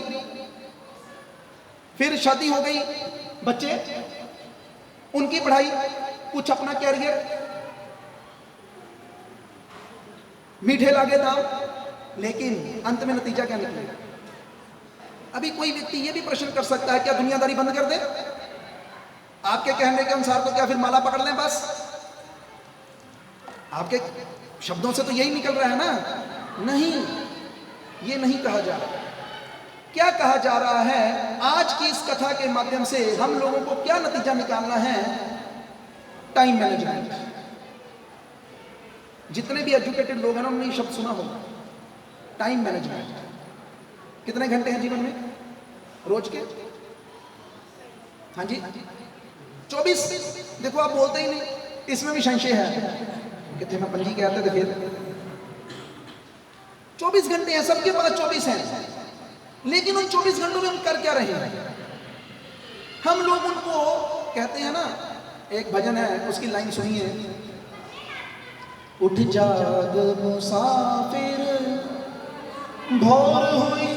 फिर शादी हो गई, बच्चे, उनकी पढ़ाई, कुछ अपना कैरियर। मीठे लागे दाम, लेकिन अंत में नतीजा क्या निकलेगा? अभी कोई व्यक्ति ये भी प्रश्न कर सकता है, क्या दुनियादारी बंद कर दे? आपके कहने के अनुसार तो क्या फिर माला पकड़ लें बस? आपके शब्दों से तो यही निकल रहा है ना? नहीं, ये नहीं कहा जा रहा। क्या कहा जा रहा है? आज की इस कथा के माध्यम से हम लोगों को क्या नतीजा निकालना है? Time management. जितने भी एजुकेटेड लोग हैं ना, उन्होंने ये शब्द सुना होगा, टाइम मैनेजमेंट। कितने घंटे हैं जीवन में रोज के? हाँ जी, 24। देखो आप बोलते ही नहीं, इसमें भी संशय है। कितने में पंजी के आते थे फिर? 24 घंटे हैं, सबके पास 24 हैं, लेकिन उन 24 घंटों में हम कर क्या रहे हैं? हम लोग उनको कहते हैं ना, एक भजन है, उसकी लाइन सुनिए, उठ जाग मुसाफिर भोर हुई,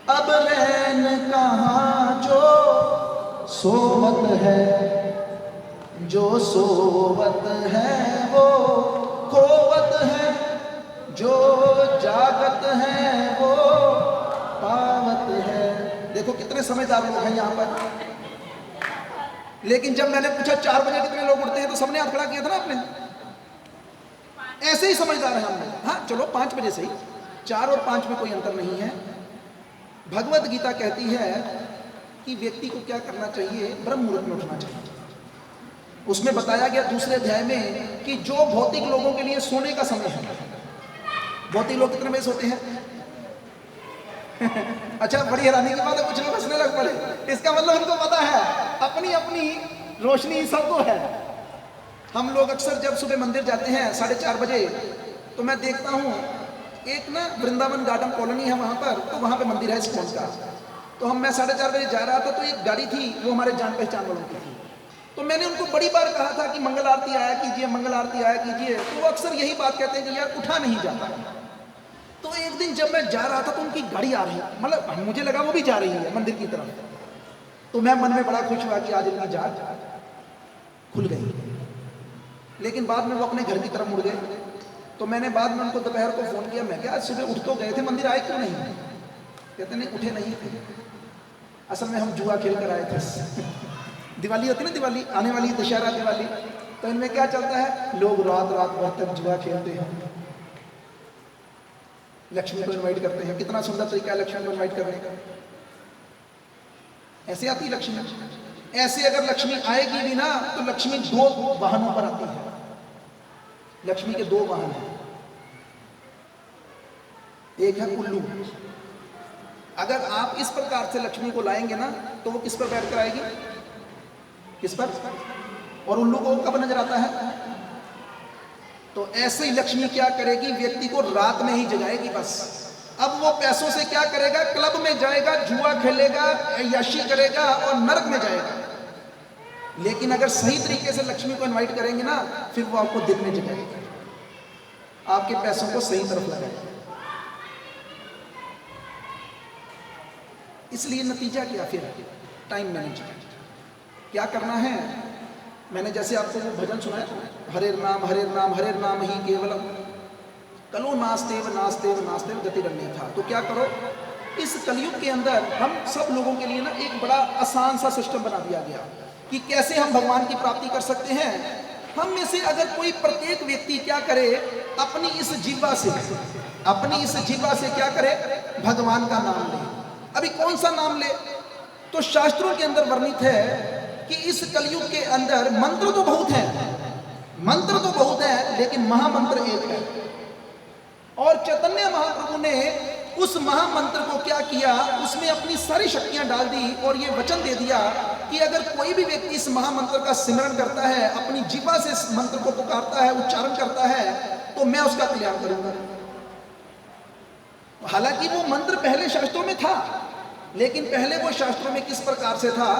अब रैन कहाँ जो सोवत है, जो सोवत है वो खोवत है, जो जागत है वो पावत है। देखो कितने समझदार लोग हैं यहाँ पर। लेकिन जब मैंने पूछा 4 बजे कितने लोग उठते हैं, तो सबने हाथ खड़ा किया था ना आपने। ऐसे ही समझदार हैं हम लोग। हाँ चलो 5 बजे से ही, 4 और 5 में कोई अंतर नहीं है। भगवत गीता कहती है कि व्यक्ति को क्या करना चाहिए? ब्रह्म मुहूर्त में उठना चाहिए। उसमें बताया गया दूसरे अध्याय में कि जो भौतिक लोगों के लिए सोने का समय है, भौतिक लोग कितने बजे सोते हैं? अच्छा, बड़ी हैरानी की बात है, कुछ लोग हंसने लग पड़े। इसका मतलब उनको पता है अपनी अपनी रोशनी सबको है। हम लोग अक्सर जब सुबह मंदिर जाते हैं 4:30 बजे, तो मैं देखता हूँ एक ना वृंदावन गार्डन कॉलोनी है वहाँ पर, तो वहाँ पे मंदिर है इस्कॉन का। तो मैं 4:30 बजे जा रहा था, तो एक गाड़ी थी, वो हमारे जान पहचान वालों की थी। तो मैंने उनको बड़ी बार कहा था कि मंगल आरती आया कीजिए, मंगल आरती आया कीजिए। तो वो अक्सर यही बात कहते हैं कि यार उठा नहीं जाता। तो एक दिन जब मैं जा रहा था तो उनकी गाड़ी आ रही है, मतलब मुझे लगा वो भी जा रही है मंदिर की तरफ। तो मैं मन में बड़ा खुश हुआ कि आज इनकी जाग खुल गई। लेकिन बाद में वो अपने घर की तरफ मुड़ गए। तो मैंने बाद में उनको दोपहर को फ़ोन किया, मैं क्या आज सुबह उठ तो गए थे, मंदिर आए क्यों नहीं? कहते नहीं उठे नहीं थे, असल में हम जुआ खेल कर आए थे। दिवाली होती ना, दिवाली आने वाली, दशहरा दिवाली, तो इनमें क्या चलता है, लोग रात रात भर तक जुआ खेलते हैं, लक्ष्मी को इनवाइट करते हैं। कितना सुंदर तरीका है लक्ष्मी को इनवाइट करने का। ऐसे आती है लक्ष्मी। ऐसे अगर लक्ष्मी आएगी भी ना तो लक्ष्मी 2 वाहनों पर आती है। लक्ष्मी के 2 वाहन हैं, एक है उल्लू। अगर आप इस प्रकार से लक्ष्मी को लाएंगे ना तो वो किस पर बैठ कर आएगी, किस पर, और उल्लू को कब नजर आता है। तो ऐसे ही लक्ष्मी क्या करेगी, व्यक्ति को रात में ही जगाएगी बस। अब वो पैसों से क्या करेगा, क्लब में जाएगा, जुआ खेलेगा, अय्याशी करेगा और नरक में जाएगा। लेकिन अगर सही तरीके से लक्ष्मी को इनवाइट करेंगे ना, फिर वो आपको दिन में जगाएगी, आपके पैसों को सही तरफ लगाएगा। इसलिए नतीजा क्या, फिर टाइम मैनेजमेंट क्या करना है। मैंने जैसे आपको वो भजन सुनाया, हरे नाम हरे नाम हरे नाम ही केवलम, कलो नास्तेव नास्तेव नास्तेव गतिरन्य था। तो क्या करो, इस कलयुग के अंदर हम सब लोगों के लिए ना एक बड़ा आसान सा सिस्टम बना दिया गया कि कैसे हम भगवान की प्राप्ति कर सकते हैं। हम में से अगर कोई प्रत्येक व्यक्ति क्या करे, अपनी इस जीवा से क्या करे, भगवान का नाम ले। अभी कौन सा नाम ले, तो शास्त्रों के अंदर वर्णित है कि इस कलयुग के अंदर मंत्र तो बहुत है, लेकिन महामंत्र एक है। और चैतन्य महाप्रभु ने उस महामंत्र को क्या किया, उसमें अपनी सारी शक्तियां डाल दी और ये वचन दे दिया कि अगर कोई भी व्यक्ति इस महामंत्र का सिमरण करता है, अपनी जीवा से इस मंत्र को पुकारता है, उच्चारण करता है, तो मैं उसका कल्याण करूंगा। हालांकि वो मंत्र पहले शास्त्रों में था, लेकिन पहले वो शास्त्रों में किस प्रकार से था,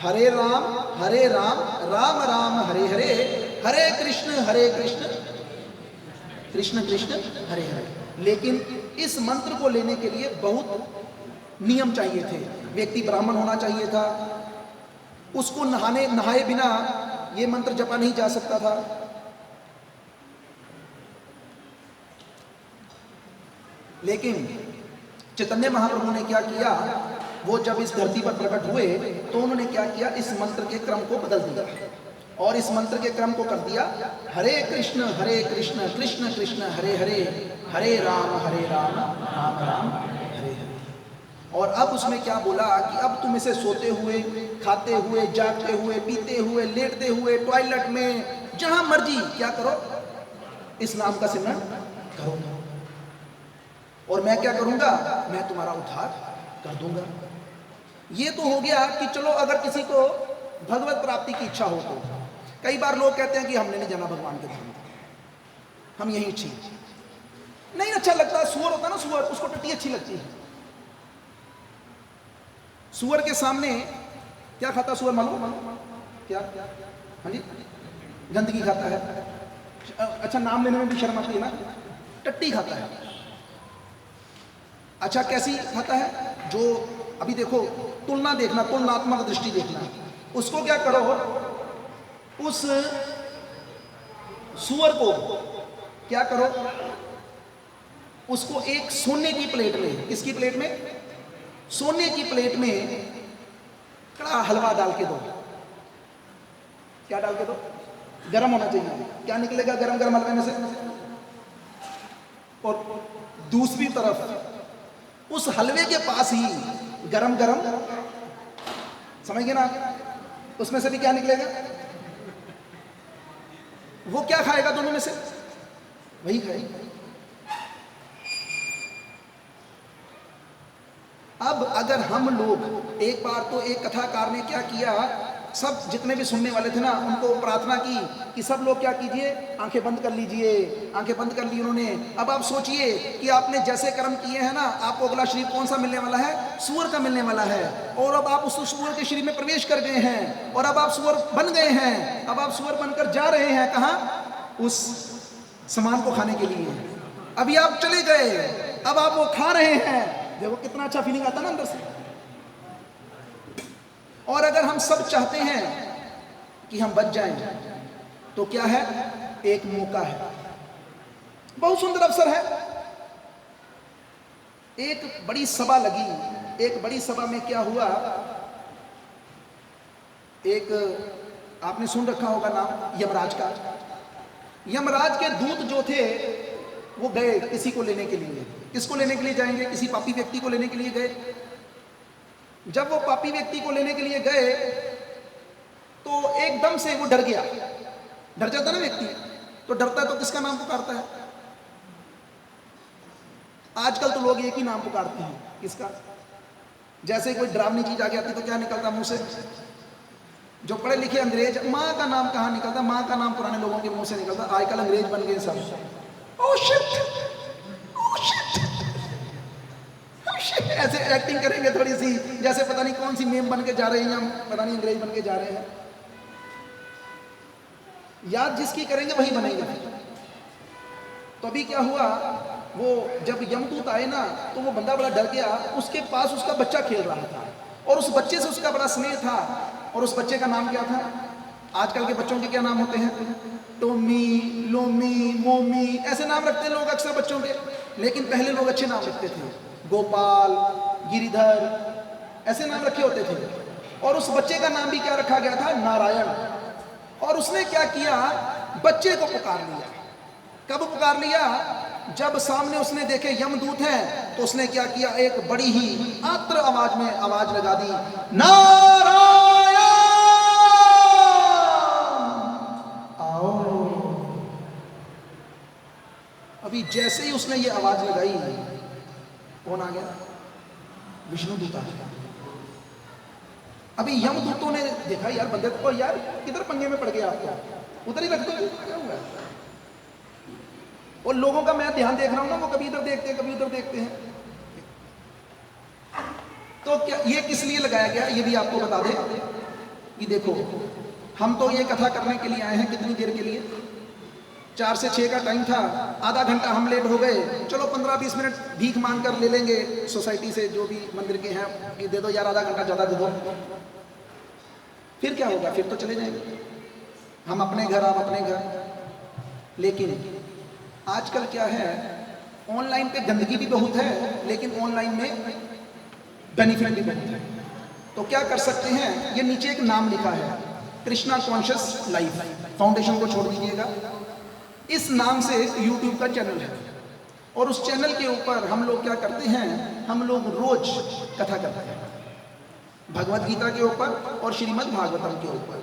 हरे राम राम राम हरे हरे, हरे कृष्ण कृष्ण कृष्ण हरे हरे। लेकिन इस मंत्र को लेने के लिए बहुत नियम चाहिए थे। व्यक्ति ब्राह्मण होना चाहिए था, उसको नहाए बिना ये मंत्र जपा नहीं जा सकता था। लेकिन चैतन्य महाप्रभु ने क्या किया, वो जब इस धरती पर प्रकट हुए तो उन्होंने क्या किया, इस मंत्र के क्रम को बदल दिया और इस मंत्र के क्रम को कर दिया हरे कृष्ण कृष्ण कृष्ण हरे हरे, हरे राम राम राम हरे हरे। और अब उसमें क्या बोला कि अब तुम इसे सोते हुए, खाते हुए, जागते हुए, पीते हुए, लेटते हुए, टॉयलेट में, जहां मर्जी क्या करो, इस नाम का सिमरन करो। और मैं क्या करूंगा, मैं तुम्हारा उद्धार कर दूंगा। ये तो हो गया कि चलो अगर किसी को भगवत प्राप्ति की इच्छा हो तो। कई बार लोग कहते हैं कि हमने नहीं जाना भगवान के धाम, हम यहीं ठीक नहीं, अच्छा लगता। सुअर होता ना, सुअर, उसको टट्टी अच्छी लगती है। सुअर के सामने क्या खाता सुअर, मालूम क्या? हाँ जी, गंदगी खाता है। अच्छा, नाम लेने में भी शर्म आती है ना, टट्टी खाता है। अच्छा, कैसी खाता है? जो अभी देखो, तुलना देखना, तुलनात्मक दृष्टि देखना। उसको क्या करो, उस सुअर को क्या करो, उसको एक सोने की प्लेट में, किसकी प्लेट में? सोने की प्लेट में कड़ा हलवा डाल के दो। क्या डाल के दो? गरम होना चाहिए। क्या निकलेगा गरम गरम हलवे में से? और दूसरी तरफ उस हलवे के पास ही गरम गरम, समझ गए ना, उसमें से भी क्या निकलेगा? वो क्या खाएगा दोनों में से? वही खाएगा। अब अगर हम लोग, एक बार तो एक कथाकार ने क्या किया, सब जितने भी सुनने वाले थे ना, उनको प्रार्थना की कि सब लोग क्या कीजिए, आंखें बंद कर लीजिए। आंखें बंद कर ली उन्होंने। अब आप सोचिए कि आपने जैसे कर्म किए हैं ना, आपको अगला शरीर कौन सा मिलने वाला है? सूअर का मिलने वाला है। और अब आप उस सूअर के शरीर में प्रवेश कर गए हैं और अब आप सूअर बन गए हैं। अब आप सूअर बनकर जा रहे हैं कहाँ? उस सामान को खाने के लिए। अभी आप चले गए, अब आप वो खा रहे हैं। देखो कितना अच्छा फीलिंग आता ना अंदर से। और अगर हम सब चाहते हैं कि हम बच जाएं तो क्या है? एक मौका है, बहुत सुंदर अवसर है। एक बड़ी सभा लगी। एक बड़ी सभा में क्या हुआ, एक आपने सुन रखा होगा नाम यमराज का। यमराज के दूत जो थे वो गए किसी को लेने के लिए। किसको लेने के लिए जाएंगे? किसी पापी व्यक्ति को लेने के लिए गए। जब वो पापी व्यक्ति को लेने के लिए गए तो एकदम से वो डर गया। डर जाता ना व्यक्ति, तो डरता है तो किसका नाम पुकारता है? आजकल तो लोग एक ही नाम पुकारते हैं, किसका? जैसे कोई डरावनी चीज आगे आती तो क्या निकलता मुंह से? जो पढ़े लिखे अंग्रेज, माँ का नाम कहाँ निकलता? माँ का नाम पुराने लोगों के मुंह से निकलता। आजकल अंग्रेज बन गए सब। Oh shit, oh shit, oh shit, ऐसे एक्टिंग करेंगे थोड़ी सी, जैसे पता नहीं कौन सी मेम बन के जा रहे हैं, हम पता नहीं अंग्रेज बन के जा रहे हैं। याद जिसकी करेंगे वही बनेंगे। तो अभी क्या हुआ, वो जब यमदूत आए ना तो वो बंदा बड़ा डर गया। उसके पास उसका बच्चा खेल रहा था और उस बच्चे से उसका बड़ा स्नेह था। और उस बच्चे का नाम क्या था? आजकल के बच्चों के क्या नाम होते हैं? टोमी, लोमी, मोमी, ऐसे नाम रखते हैं लोग अक्सर बच्चों के। लेकिन पहले लोग अच्छे नाम रखते थे, गोपाल, गिरिधर, ऐसे नाम रखे होते थे। और उस बच्चे का नाम भी क्या रखा गया था? नारायण। और उसने क्या किया, बच्चे को पुकार लिया। कब पुकार लिया? जब सामने उसने देखे यमदूत हैं तो उसने क्या किया, एक बड़ी ही आर्द्र आवाज में आवाज लगा दी, नारायण आओ। अभी जैसे ही उसने ये आवाज लगाई, कौन आ गया? विष्णु दूत आ गया। अभी यमदूतों ने देखा, यार बंदे को, यार किधर पंगे में पड़ गया, आपको उधर ही रख दो, क्या हुआ? और लोगों का मैं ध्यान देख रहा हूं ना, वो कभी इधर देखते हैं कभी उधर देखते हैं। तो क्या ये किस लिए लगाया गया ये भी आपको बता दें कि देखो, हम तो ये कथा करने के लिए आए हैं। कितनी देर के लिए? 4 से 6 का टाइम था। आधा घंटा हम लेट हो गए। चलो 15-20 मिनट भीख मांग कर ले लेंगे सोसाइटी से, जो भी मंदिर के हैं, कि दे दो यार आधा घंटा ज़्यादा दे दो। फिर क्या होगा? फिर तो चले जाएंगे हम अपने घर, आप अपने घर। लेकिन आजकल क्या है, ऑनलाइन पे गंदगी भी बहुत है, लेकिन ऑनलाइन में बेनिफिट भी बहुत है। तो क्या कर सकते हैं, ये नीचे एक नाम लिखा है, कृष्णा कॉन्शियस लाइफ फाउंडेशन को छोड़ दीजिएगा। इस नाम से यूट्यूब का चैनल है और उस चैनल के ऊपर हम लोग क्या करते हैं, हम लोग रोज कथा करते हैं भगवत गीता के ऊपर और श्रीमद् भागवतम के ऊपर।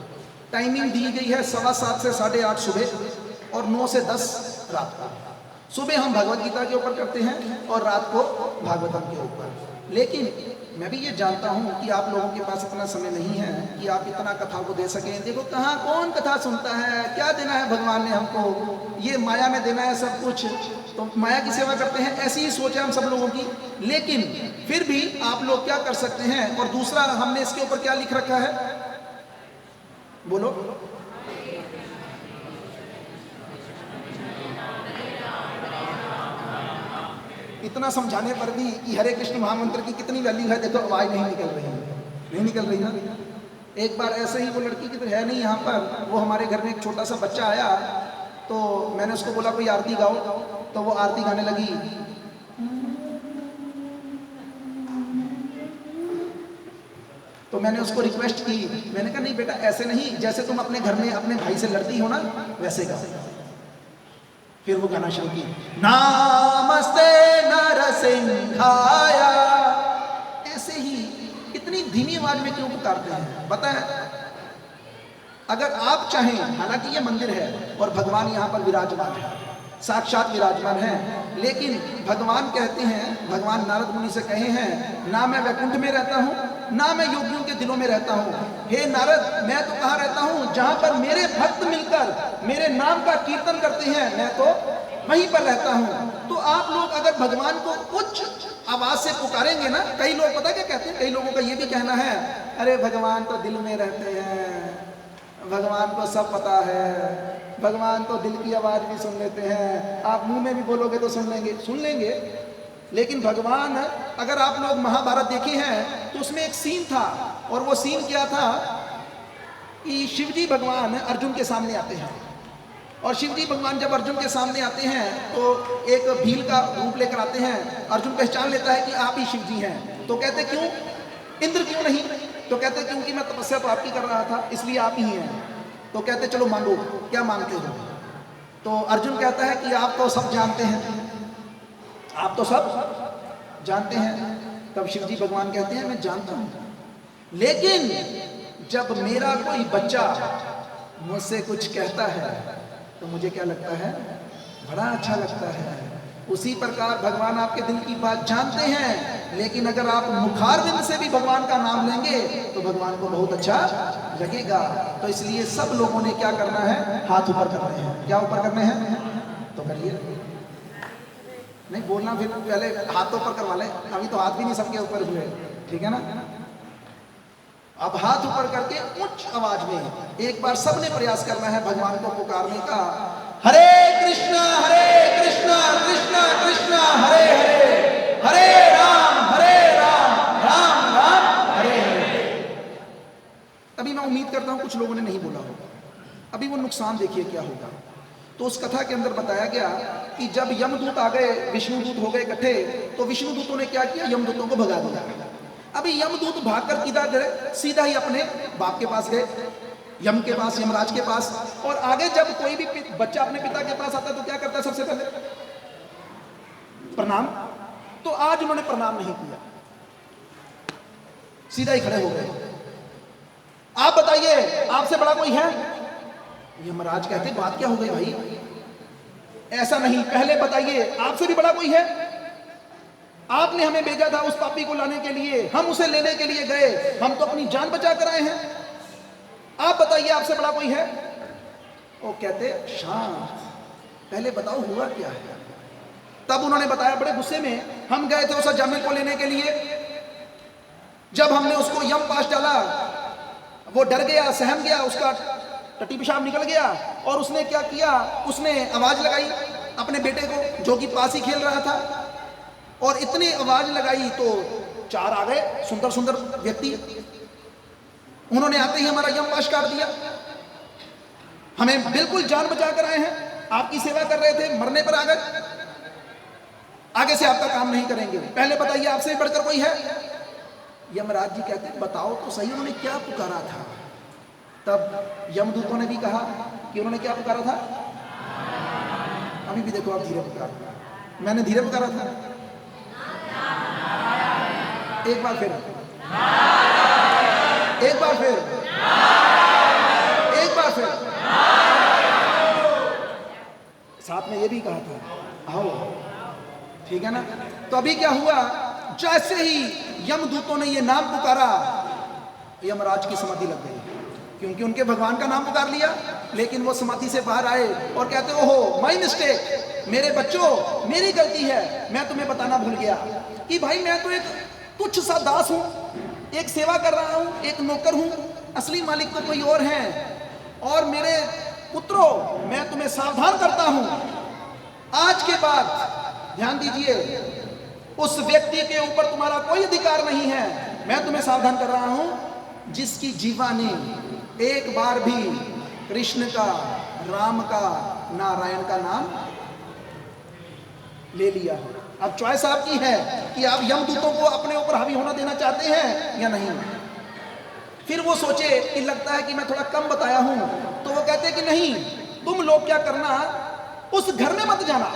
टाइमिंग दी गई है 7:15 से 8:30 सुबह और 9 से 10 रात को। सुबह हम भगवत गीता के ऊपर करते हैं और रात को भागवतम के ऊपर। लेकिन मैं भी ये जानता हूँ कि आप लोगों के पास इतना समय नहीं है कि आप इतना कथा को दे सकें। देखो कहाँ कौन कथा सुनता है, क्या देना है भगवान ने हमको, ये माया में देना है सब कुछ, तो माया की सेवा करते हैं, ऐसी ही सोच है हम सब लोगों की। लेकिन फिर भी आप लोग क्या कर सकते हैं। और दूसरा हमने इसके ऊपर क्या लिख रखा है, बोलो। इतना समझाने पर भी कि हरे कृष्ण महामंत्र की कितनी वैल्यू है, देखो आवाज नहीं निकल रही है, नहीं निकल रही ना। एक बार ऐसे ही वो लड़की की तो है नहीं यहाँ पर, वो हमारे घर में एक छोटा सा बच्चा आया तो मैंने उसको बोला कोई आरती गाओ, तो वो आरती गाने लगी। तो मैंने उसको रिक्वेस्ट की, मैंने कहा नहीं बेटा ऐसे नहीं, जैसे तुम अपने घर में अपने भाई से लड़ती हो ना वैसे गाओ। फिर वो गाना शुरू की, नामस्ते नरसिंहाय। ऐसे ही इतनी धीमी आवाज में क्यों पुकारते हैं पता है? अगर आप चाहें, हालांकि ये मंदिर है और भगवान यहाँ पर विराजमान है, साक्षात विराजमान है, लेकिन भगवान कहते हैं, भगवान नारद मुनि से कहे हैं, ना मैं वैकुंठ में रहता हूँ ना मैं योगियों के दिलों में रहता हूँ। हे नारद, मैं तो कहाँ रहता हूँ, जहाँ पर मेरे भक्त मिलकर मेरे नाम का कीर्तन करते हैं, मैं तो वहीं पर रहता हूँ। तो आप लोग अगर भगवान को उच्च आवाज से पुकारेंगे ना, कई लोग पता क्या कहते हैं, कई लोगों का ये भी कहना है, अरे भगवान तो दिल में रहते हैं, भगवान को सब पता है, भगवान तो दिल की आवाज भी सुन लेते हैं, आप मुंह में भी बोलोगे तो सुन लेंगे, सुन लेंगे। लेकिन भगवान, अगर आप लोग महाभारत देखे हैं तो उसमें एक सीन था, और वो सीन क्या था कि शिवजी भगवान अर्जुन के सामने आते हैं और शिव जी भगवान जब अर्जुन के सामने आते हैं तो एक भील का रूप लेकर आते हैं। अर्जुन पहचान लेता है कि आप ही शिव जी हैं। तो कहते क्यों, इंद्र क्यों नहीं? तो कहते क्योंकि मैं तपस्या तो आपकी कर रहा था, इसलिए आप ही हैं। तो कहते चलो मांगो, क्या मांगते हो? तो अर्जुन कहता है कि आप तो सब जानते हैं, आप तो सब जानते हैं। तब शिव जी भगवान कहते हैं मैं जानता हूं, लेकिन जब मेरा कोई बच्चा मुझसे कुछ कहता है तो मुझे क्या लगता है, बड़ा अच्छा लगता है। उसी प्रकार भगवान आपके दिल की बात जानते हैं, लेकिन अगर आप मुखारबिंद से भी भगवान का नाम लेंगे तो भगवान को बहुत अच्छा लगेगा। तो इसलिए सब लोगों ने क्या करना है, हाथ ऊपर करने हैं। क्या ऊपर करने हैं? तो करिए, नहीं बोलना, फिर पहले हाथ ऊपर करवा लें। अभी तो हाथ भी नहीं सबके ऊपर हुए, ठीक है ना? अब हाथ ऊपर करके उच्च आवाज में एक बार सबने प्रयास करना है भगवान को पुकारने का। हरे कृष्णा कृष्णा कृष्णा हरे हरे, हरे राम राम राम हरे हरे। अभी मैं उम्मीद करता हूं कुछ लोगों ने नहीं बोला होगा। अभी वो नुकसान देखिए क्या होगा। तो उस कथा के अंदर बताया गया कि जब यमदूत आ गए, विष्णुदूत हो गए इकट्ठे, तो विष्णुदूतों ने क्या किया, यमदूतों को भगा दिया। अभी यमदूत भागकर किधर गए, सीधा ही अपने बाप के पास गए, यम के पास, यमराज के पास। और आगे जब कोई भी बच्चा अपने पिता के पास आता है तो क्या करता है, सबसे पहले प्रणाम। तो आज उन्होंने प्रणाम नहीं किया, सीधा ही खड़े हो गए। आप बताइए आपसे बड़ा कोई है? यमराज कहते बात क्या हो गई भाई, ऐसा नहीं, पहले बताइए आपसे भी बड़ा कोई है? आपने हमें भेजा था उस पापी को लाने के लिए, हम उसे लेने के लिए गए, हम तो अपनी जान बचा कर आए हैं। आप बताइए आपसे बड़ा कोई है? वो कहते शांत, पहले बताओ हुआ क्या है। तब उन्होंने बताया बड़े गुस्से में, हम गए थे उस अजामिल को लेने के लिए, जब हमने उसको यम पास डाला वो डर गया, सहम गया, उसका टट्टी पेशाब निकल गया। और उसने क्या किया, उसने आवाज लगाई अपने बेटे को जो कि पास ही खेल रहा था, और इतनी आवाज लगाई तो 4 आ गए सुंदर सुंदर व्यक्ति। उन्होंने आते ही हमारा यम पाश काट दिया, हमें बिल्कुल जान बचा कर आए हैं, आपकी सेवा कर रहे थे, मरने पर आ गए, आगे से आपका काम नहीं करेंगे, पहले बताइए आपसे बढ़कर कोई है? यमराज जी कहते बताओ तो सही उन्होंने क्या पुकारा था। तब यमदूतों ने भी कहा कि उन्होंने क्या पुकारा था। अभी भी देखो आप धीरे पुकार, मैंने धीरे पुकारा था, एक बार फिर, एक बार फिर, एक बार फिर, साथ में ये भी कहा था आओ, ठीक है ना? तो अभी क्या हुआ, जैसे ही यमदूतों ने ये नाम पुकारा, यमराज की समाधि लग गई, क्योंकि उनके भगवान का नाम पुकार लिया। लेकिन वो समाधि से बाहर आए और कहते ओहो माय मिस्टेक, मेरे बच्चों मेरी गलती है, मैं तुम्हें बताना भूल गया कि भाई मैं तो एक तुच्छ सा दास हूं, एक सेवा कर रहा हूं, एक नौकर हूं, असली मालिक तो कोई और है। और मेरे पुत्रों, मैं तुम्हें सावधान करता हूं, आज के बाद ध्यान दीजिए, उस व्यक्ति के ऊपर तुम्हारा कोई अधिकार नहीं है। मैं तुम्हें सावधान कर रहा हूं जिसकी जीवा ने एक बार भी कृष्ण का, राम का, नारायण का नाम ले लिया हो। अब चॉइस आपकी है कि आप यमदूतों को अपने ऊपर हावी होना देना चाहते हैं या नहीं। फिर वो सोचे कि लगता है कि मैं थोड़ा कम बताया हूं, तो वो कहते कि नहीं, तुम लोग क्या करना, उस घर में मत जाना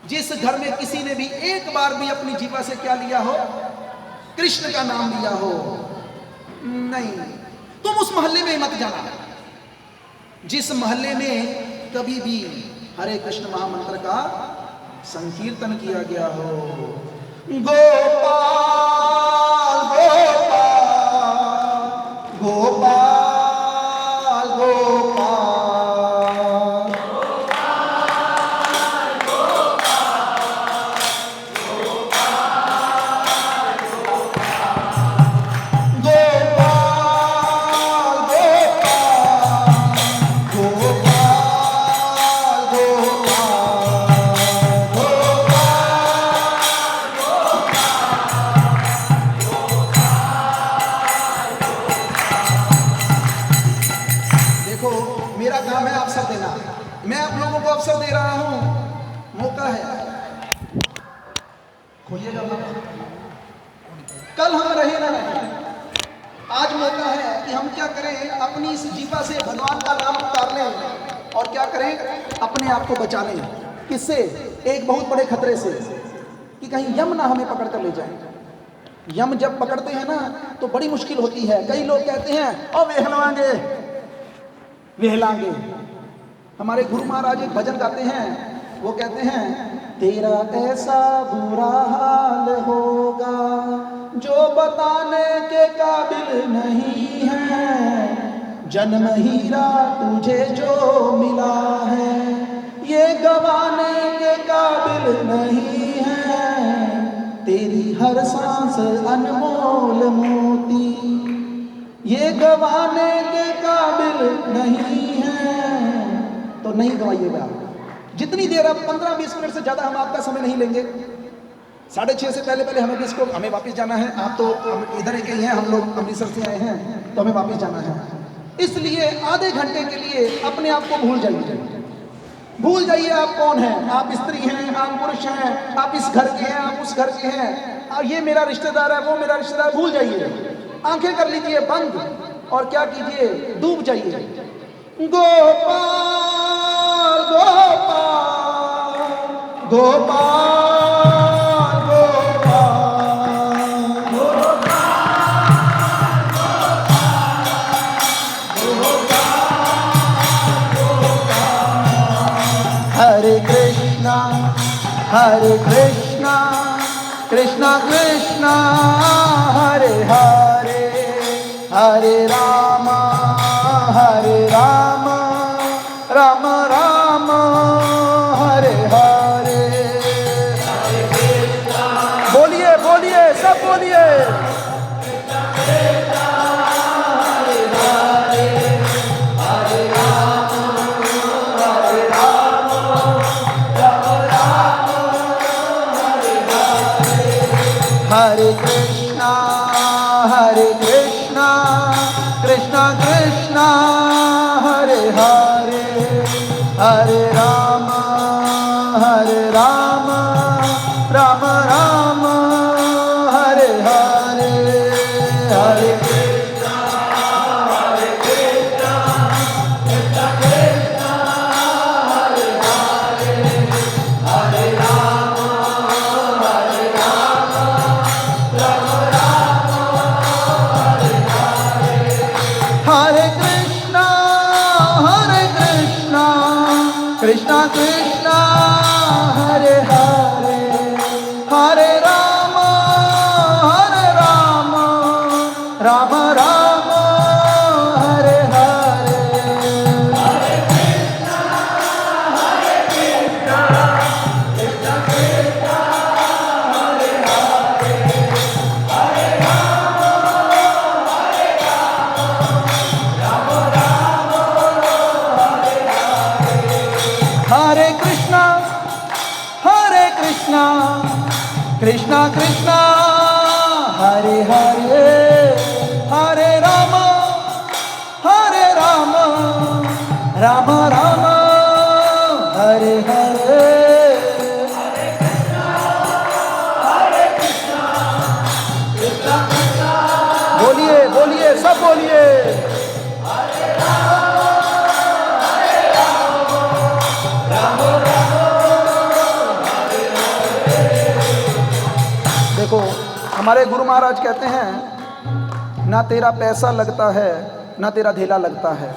जिस घर में किसी ने भी एक बार भी अपनी जीवा से क्या लिया हो, कृष्ण का नाम लिया हो। नहीं, तुम उस मोहल्ले में मत जाना जिस मोहल्ले में कभी भी हरे कृष्ण महामंत्र का संकीर्तन किया गया हो। गोपाल गोपाल गोपाल गोपाल कल हम रहे ना रहे, आज मौका है कि हम क्या करें, अपनी इस जीवा से भगवान का नाम उतार लें और क्या करें, अपने आप को बचा लें। किससे? एक बहुत बड़े खतरे से, कि कहीं यम ना हमें पकड़ कर ले जाए। यम जब पकड़ते हैं ना तो बड़ी मुश्किल होती है। कई लोग कहते हैं ओ वेहलांगे वेहलांगे। हमारे गुरु महाराज एक भजन गाते हैं, वो कहते हैं तेरा ऐसा बुरा हाल होगा जो बताने के काबिल नहीं है, जन्म हीरा तुझे जो मिला है ये गवाने के काबिल नहीं है, तेरी हर सांस अनमोल मोती ये गवाने के काबिल नहीं है। तो नहीं गवाइएगा। जितनी देर अब 15-20 मिनट से ज़्यादा हम आपका समय नहीं लेंगे। 6:30 से पहले हमें वापस जाना है। आप तो इधर के ही हैं, हम लोग अमृतसर से आए हैं तो हमें वापस जाना है। इसलिए आधे घंटे के लिए अपने आप को भूल जाइए। भूल जाइए आप कौन हैं। आप स्त्री हैं, आप पुरुष हैं, आप इस घर के हैं, आप उस घर के हैं, ये मेरा रिश्तेदार है, वो मेरा रिश्तेदार। भूल जाइए, आंखें कर लीजिए बंद और क्या कीजिए, डूब जाइए। गोपाल गोपाल गोपाल हरे कृष्णा कृष्णा कृष्णा हरे हरे, हरे राम राम राम हरे हरे। बोलिए बोलिए सब बोलिए। हरे कृष्णा कृष्णा कृष्णा हरे हरे, हरे राम राम राम हरे हरे, हरे कृष्णा कृष्णा कृष्णा हरे हरे, हरे राम हरे कृष्णा कृष्णा कृष्णा हरे हरे, हरे राम राम राम हरे हरे, हरे कृष्णा कृष्णा कृष्णा हरे हरे, हरे राम हरे कृष्णा कृष्णा कृष्णा हरे हरे, हरे राम राम राम हरे हरे, बोलिए बोलिए सब बोलिए। देखो हमारे गुरु महाराज कहते हैं ना तेरा पैसा लगता है ना तेरा धेला लगता है,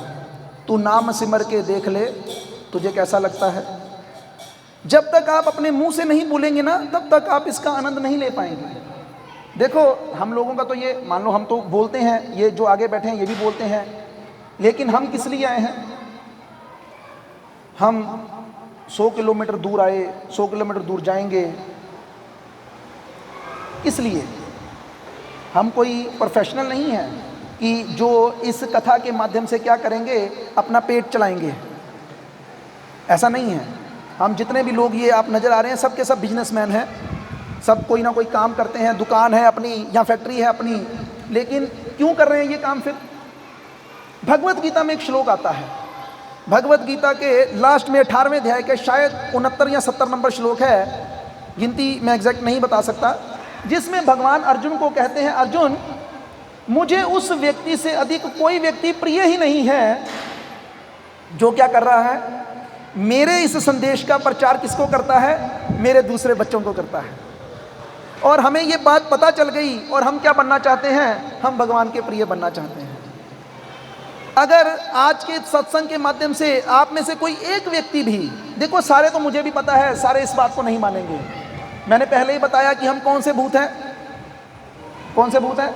तू नाम सिमर के देख ले तुझे कैसा लगता है। जब तक आप अपने मुंह से नहीं बोलेंगे ना तब तक आप इसका आनंद नहीं ले पाएंगे। देखो हम लोगों का तो ये मान लो, हम तो बोलते हैं, ये जो आगे बैठे हैं ये भी बोलते हैं, लेकिन हम किस लिए आए हैं? हम 100 किलोमीटर दूर आए, 100 किलोमीटर दूर जाएंगे, किस लिए? हम कोई प्रोफेशनल नहीं है कि जो इस कथा के माध्यम से क्या करेंगे, अपना पेट चलाएंगे। ऐसा नहीं है। हम जितने भी लोग ये आप नज़र आ रहे हैं सब के सब बिजनेसमैन हैं, सब कोई ना कोई काम करते हैं, दुकान है अपनी या फैक्ट्री है अपनी। लेकिन क्यों कर रहे हैं ये काम फिर? भगवत गीता में एक श्लोक आता है, भगवत गीता के लास्ट में 18वें अध्याय के शायद 69 या 70 नंबर श्लोक है, गिनती मैं एग्जैक्ट नहीं बता सकता, जिसमें भगवान अर्जुन को कहते हैं, अर्जुन मुझे उस व्यक्ति से अधिक कोई व्यक्ति प्रिय ही नहीं है जो क्या कर रहा है, मेरे इस संदेश का प्रचार किसको करता है, मेरे दूसरे बच्चों को करता है। और हमें ये बात पता चल गई और हम क्या बनना चाहते हैं, हम भगवान के प्रिय बनना चाहते हैं। अगर आज के सत्संग के माध्यम से आप में से कोई एक व्यक्ति भी, देखो सारे तो मुझे भी पता है, सारे इस बात को नहीं मानेंगे। मैंने पहले ही बताया कि हम कौन से भूत हैं, कौन से भूत हैं,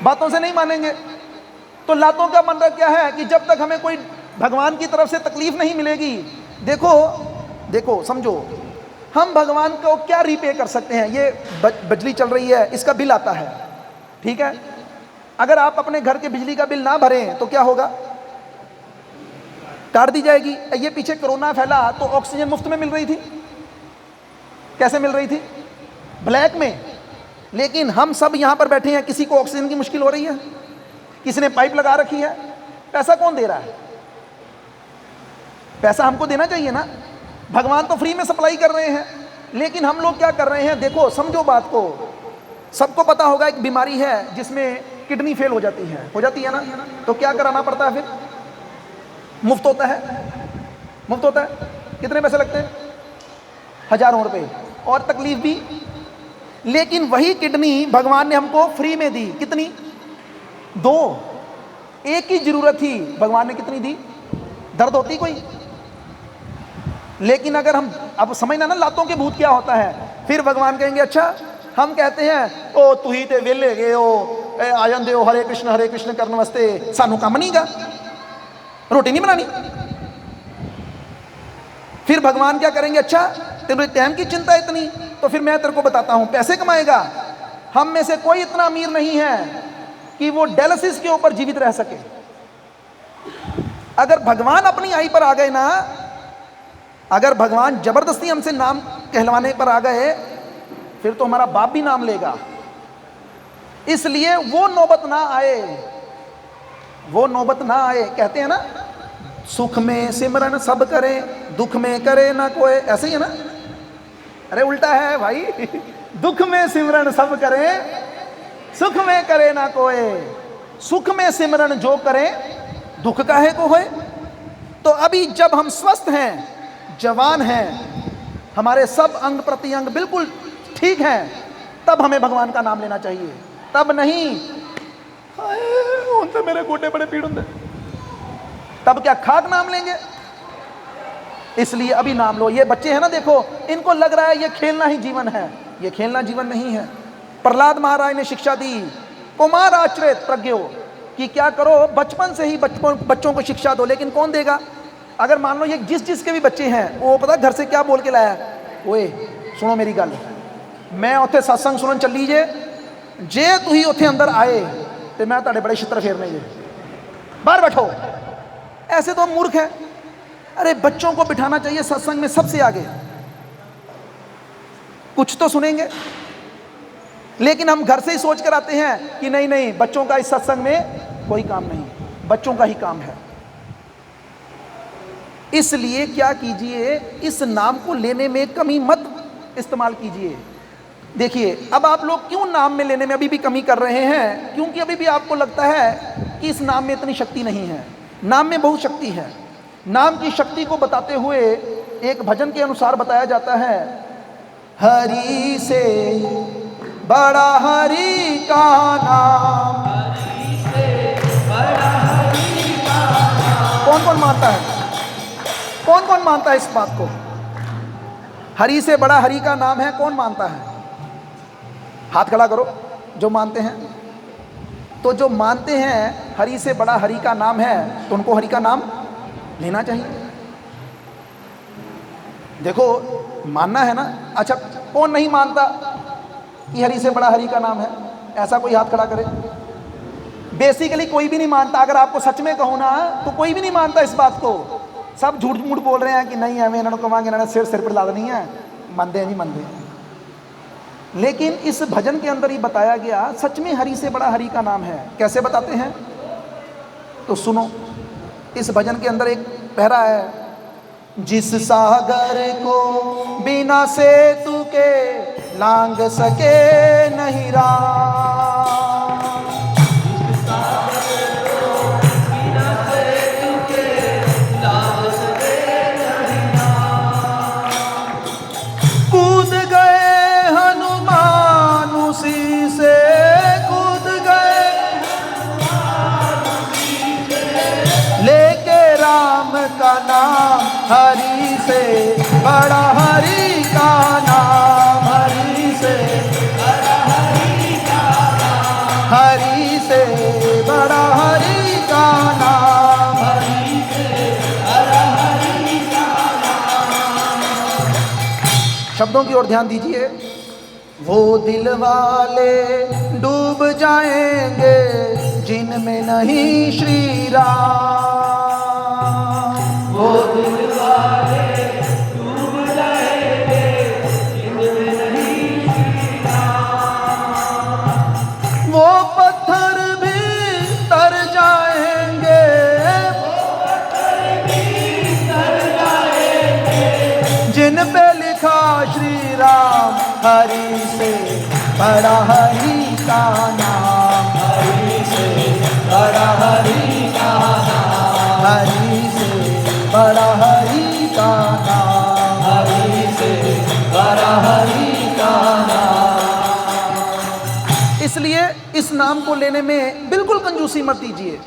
बातों से नहीं मानेंगे। तो लातों का मतलब क्या है कि जब तक हमें कोई भगवान की तरफ से तकलीफ नहीं मिलेगी, देखो समझो, हम भगवान को क्या रीपे कर सकते हैं। ये बिजली चल रही है, इसका बिल आता है, ठीक है। अगर आप अपने घर के बिजली का बिल ना भरें तो क्या होगा, काट दी जाएगी। ये पीछे कोरोना फैला तो ऑक्सीजन मुफ्त में मिल रही थी, कैसे मिल रही थी, ब्लैक में। लेकिन हम सब यहां पर बैठे हैं, किसी को ऑक्सीजन की मुश्किल हो रही है, किसी ने पाइप लगा रखी है, पैसा कौन दे रहा है, पैसा हमको देना चाहिए ना। भगवान तो फ्री में सप्लाई कर रहे हैं, लेकिन हम लोग क्या कर रहे हैं, देखो समझो बात को। सबको पता होगा एक बीमारी है जिसमें किडनी फेल हो जाती है ना, तो क्या कराना पड़ता है फिर, मुफ्त होता है, मुफ्त होता है। कितने पैसे लगते हैं, हजारों रुपए, और तकलीफ भी। लेकिन वही किडनी भगवान ने हमको फ्री में दी, कितनी, 2, एक की जरूरत थी, भगवान ने कितनी दी, दर्द होती कोई। लेकिन अगर हम, अब समझना ना लातों के भूत क्या होता है। फिर भगवान कहेंगे अच्छा, हम कहते हैं ओ तू ही ते वेले गए हो, आ जाते हो हरे कृष्ण करने वास्ते, सानू काम नहीं गा, रोटी नहीं बनानी। फिर भगवान क्या करेंगे, अच्छा तेरे टाइम की चिंता इतनी, तो फिर मैं तेरे को बताता हूं, पैसे कमाएगा। हम में से कोई इतना अमीर नहीं है कि वो डायलिसिस के ऊपर जीवित रह सके। अगर भगवान अपनी आई पर आ गए ना, अगर भगवान जबरदस्ती हमसे नाम कहलवाने पर आ गए, फिर तो हमारा बाप भी नाम लेगा। इसलिए वो नौबत ना आए, वो नौबत ना आए। कहते हैं ना, सुख में सिमरन सब करे, दुख में करे ना कोई, ऐसे ही है ना। अरे उल्टा है भाई, दुख में सिमरन सब करे, सुख में करे ना कोई। सुख में सिमरन जो करे, दुख काहे को होए। तो अभी जब हम स्वस्थ हैं, जवान हैं, हमारे सब अंग प्रत्यंग बिल्कुल ठीक हैं, तब हमें भगवान का नाम लेना चाहिए। तब नहीं उनसे मेरे गोटे बड़े पीड़ होंगे, तब क्या खाक नाम लेंगे। इसलिए अभी नाम लो। ये बच्चे हैं ना, देखो इनको लग रहा है ये खेलना ही जीवन है, ये खेलना जीवन नहीं है। प्रहलाद महाराज ने शिक्षा दी कुमार आश्रित प्रज्ञो कि क्या करो, बचपन से ही बच्चों को शिक्षा दो। लेकिन कौन देगा। अगर मान लो ये जिसके भी बच्चे हैं, वो पता घर से क्या बोल के लाया, ओए सुनो मेरी गल, मैं उत्थे सत्संग सुनन चली जे तुही उत्थे अंदर आए तो मैं तुहाडे बड़े छित्र फेरने जे, बाहर बैठो। ऐसे तो मूर्ख है। अरे बच्चों को बिठाना चाहिए सत्संग में सबसे आगे, कुछ तो सुनेंगे। लेकिन हम घर से ही सोच कर आते हैं कि नहीं नहीं, बच्चों का इस सत्संग में कोई काम नहीं, बच्चों का ही काम है। इसलिए क्या कीजिए, इस नाम को लेने में कमी मत इस्तेमाल कीजिए। देखिए अब आप लोग क्यों नाम में लेने में अभी भी कमी कर रहे हैं, क्योंकि अभी भी आपको लगता है कि इस नाम में इतनी शक्ति नहीं है। नाम में बहुत शक्ति है। नाम की शक्ति को बताते हुए एक भजन के अनुसार बताया जाता है, हरि से बड़ा हरि का नाम, हरि से बड़ा हरि का नाम। कौन कौन मानता है, कौन कौन मानता है इस बात को, हरि से बड़ा हरि का नाम है। कौन मानता है, हाथ खड़ा करो जो मानते हैं। तो जो मानते हैं हरि से बड़ा हरि का नाम है, तो उनको हरि का नाम लेना चाहिए। देखो मानना है ना। अच्छा कौन नहीं मानता कि हरि से बड़ा हरि का नाम है, ऐसा कोई हाथ खड़ा करे। बेसिकली कोई भी नहीं मानता। अगर आपको सच में कहूँ ना, तो कोई भी नहीं मानता इस बात को। सब झूठ मूठ बोल रहे हैं कि नहीं हमें इन्होंने कमांगे, इन्होंने सिर पर ला देनी है, मनते हैं नहीं मनते। लेकिन इस भजन के अंदर ही बताया गया सच में हरि से बड़ा हरि का नाम है। कैसे बताते हैं, तो सुनो। इस भजन के अंदर एक पहरा है, जिस सागर को बिना सेतु के लांग सके नहीं राम। कूद गए हनुमान उसी से, कूद गए लेके राम का नाम, हरि से बड़ा हरि का नाम, हरि से बड़ा हरि का नाम, हरि से बड़ा हरि का नाम, हरि से बड़ा हरि का नाम। शब्दों की ओर ध्यान दीजिए। वो दिल वाले डूब जाएंगे जिनमें नहीं श्री राम। वो दिल वाले डूब जाएंगे जिनमें नहीं श्री राम। वो पत्थर भी तर जाएंगे, वो पत्थर भी तर जाएंगे जिन पे लिखा श्री राम। हरि से बड़ा हरि का नाम, हरि से बड़ा हरि का नाम, हरि से बड़ा हरि का नाम, हरि से बड़ा हरि का नाम। इसलिए इस नाम को लेने में बिल्कुल कंजूसी मत दीजिए।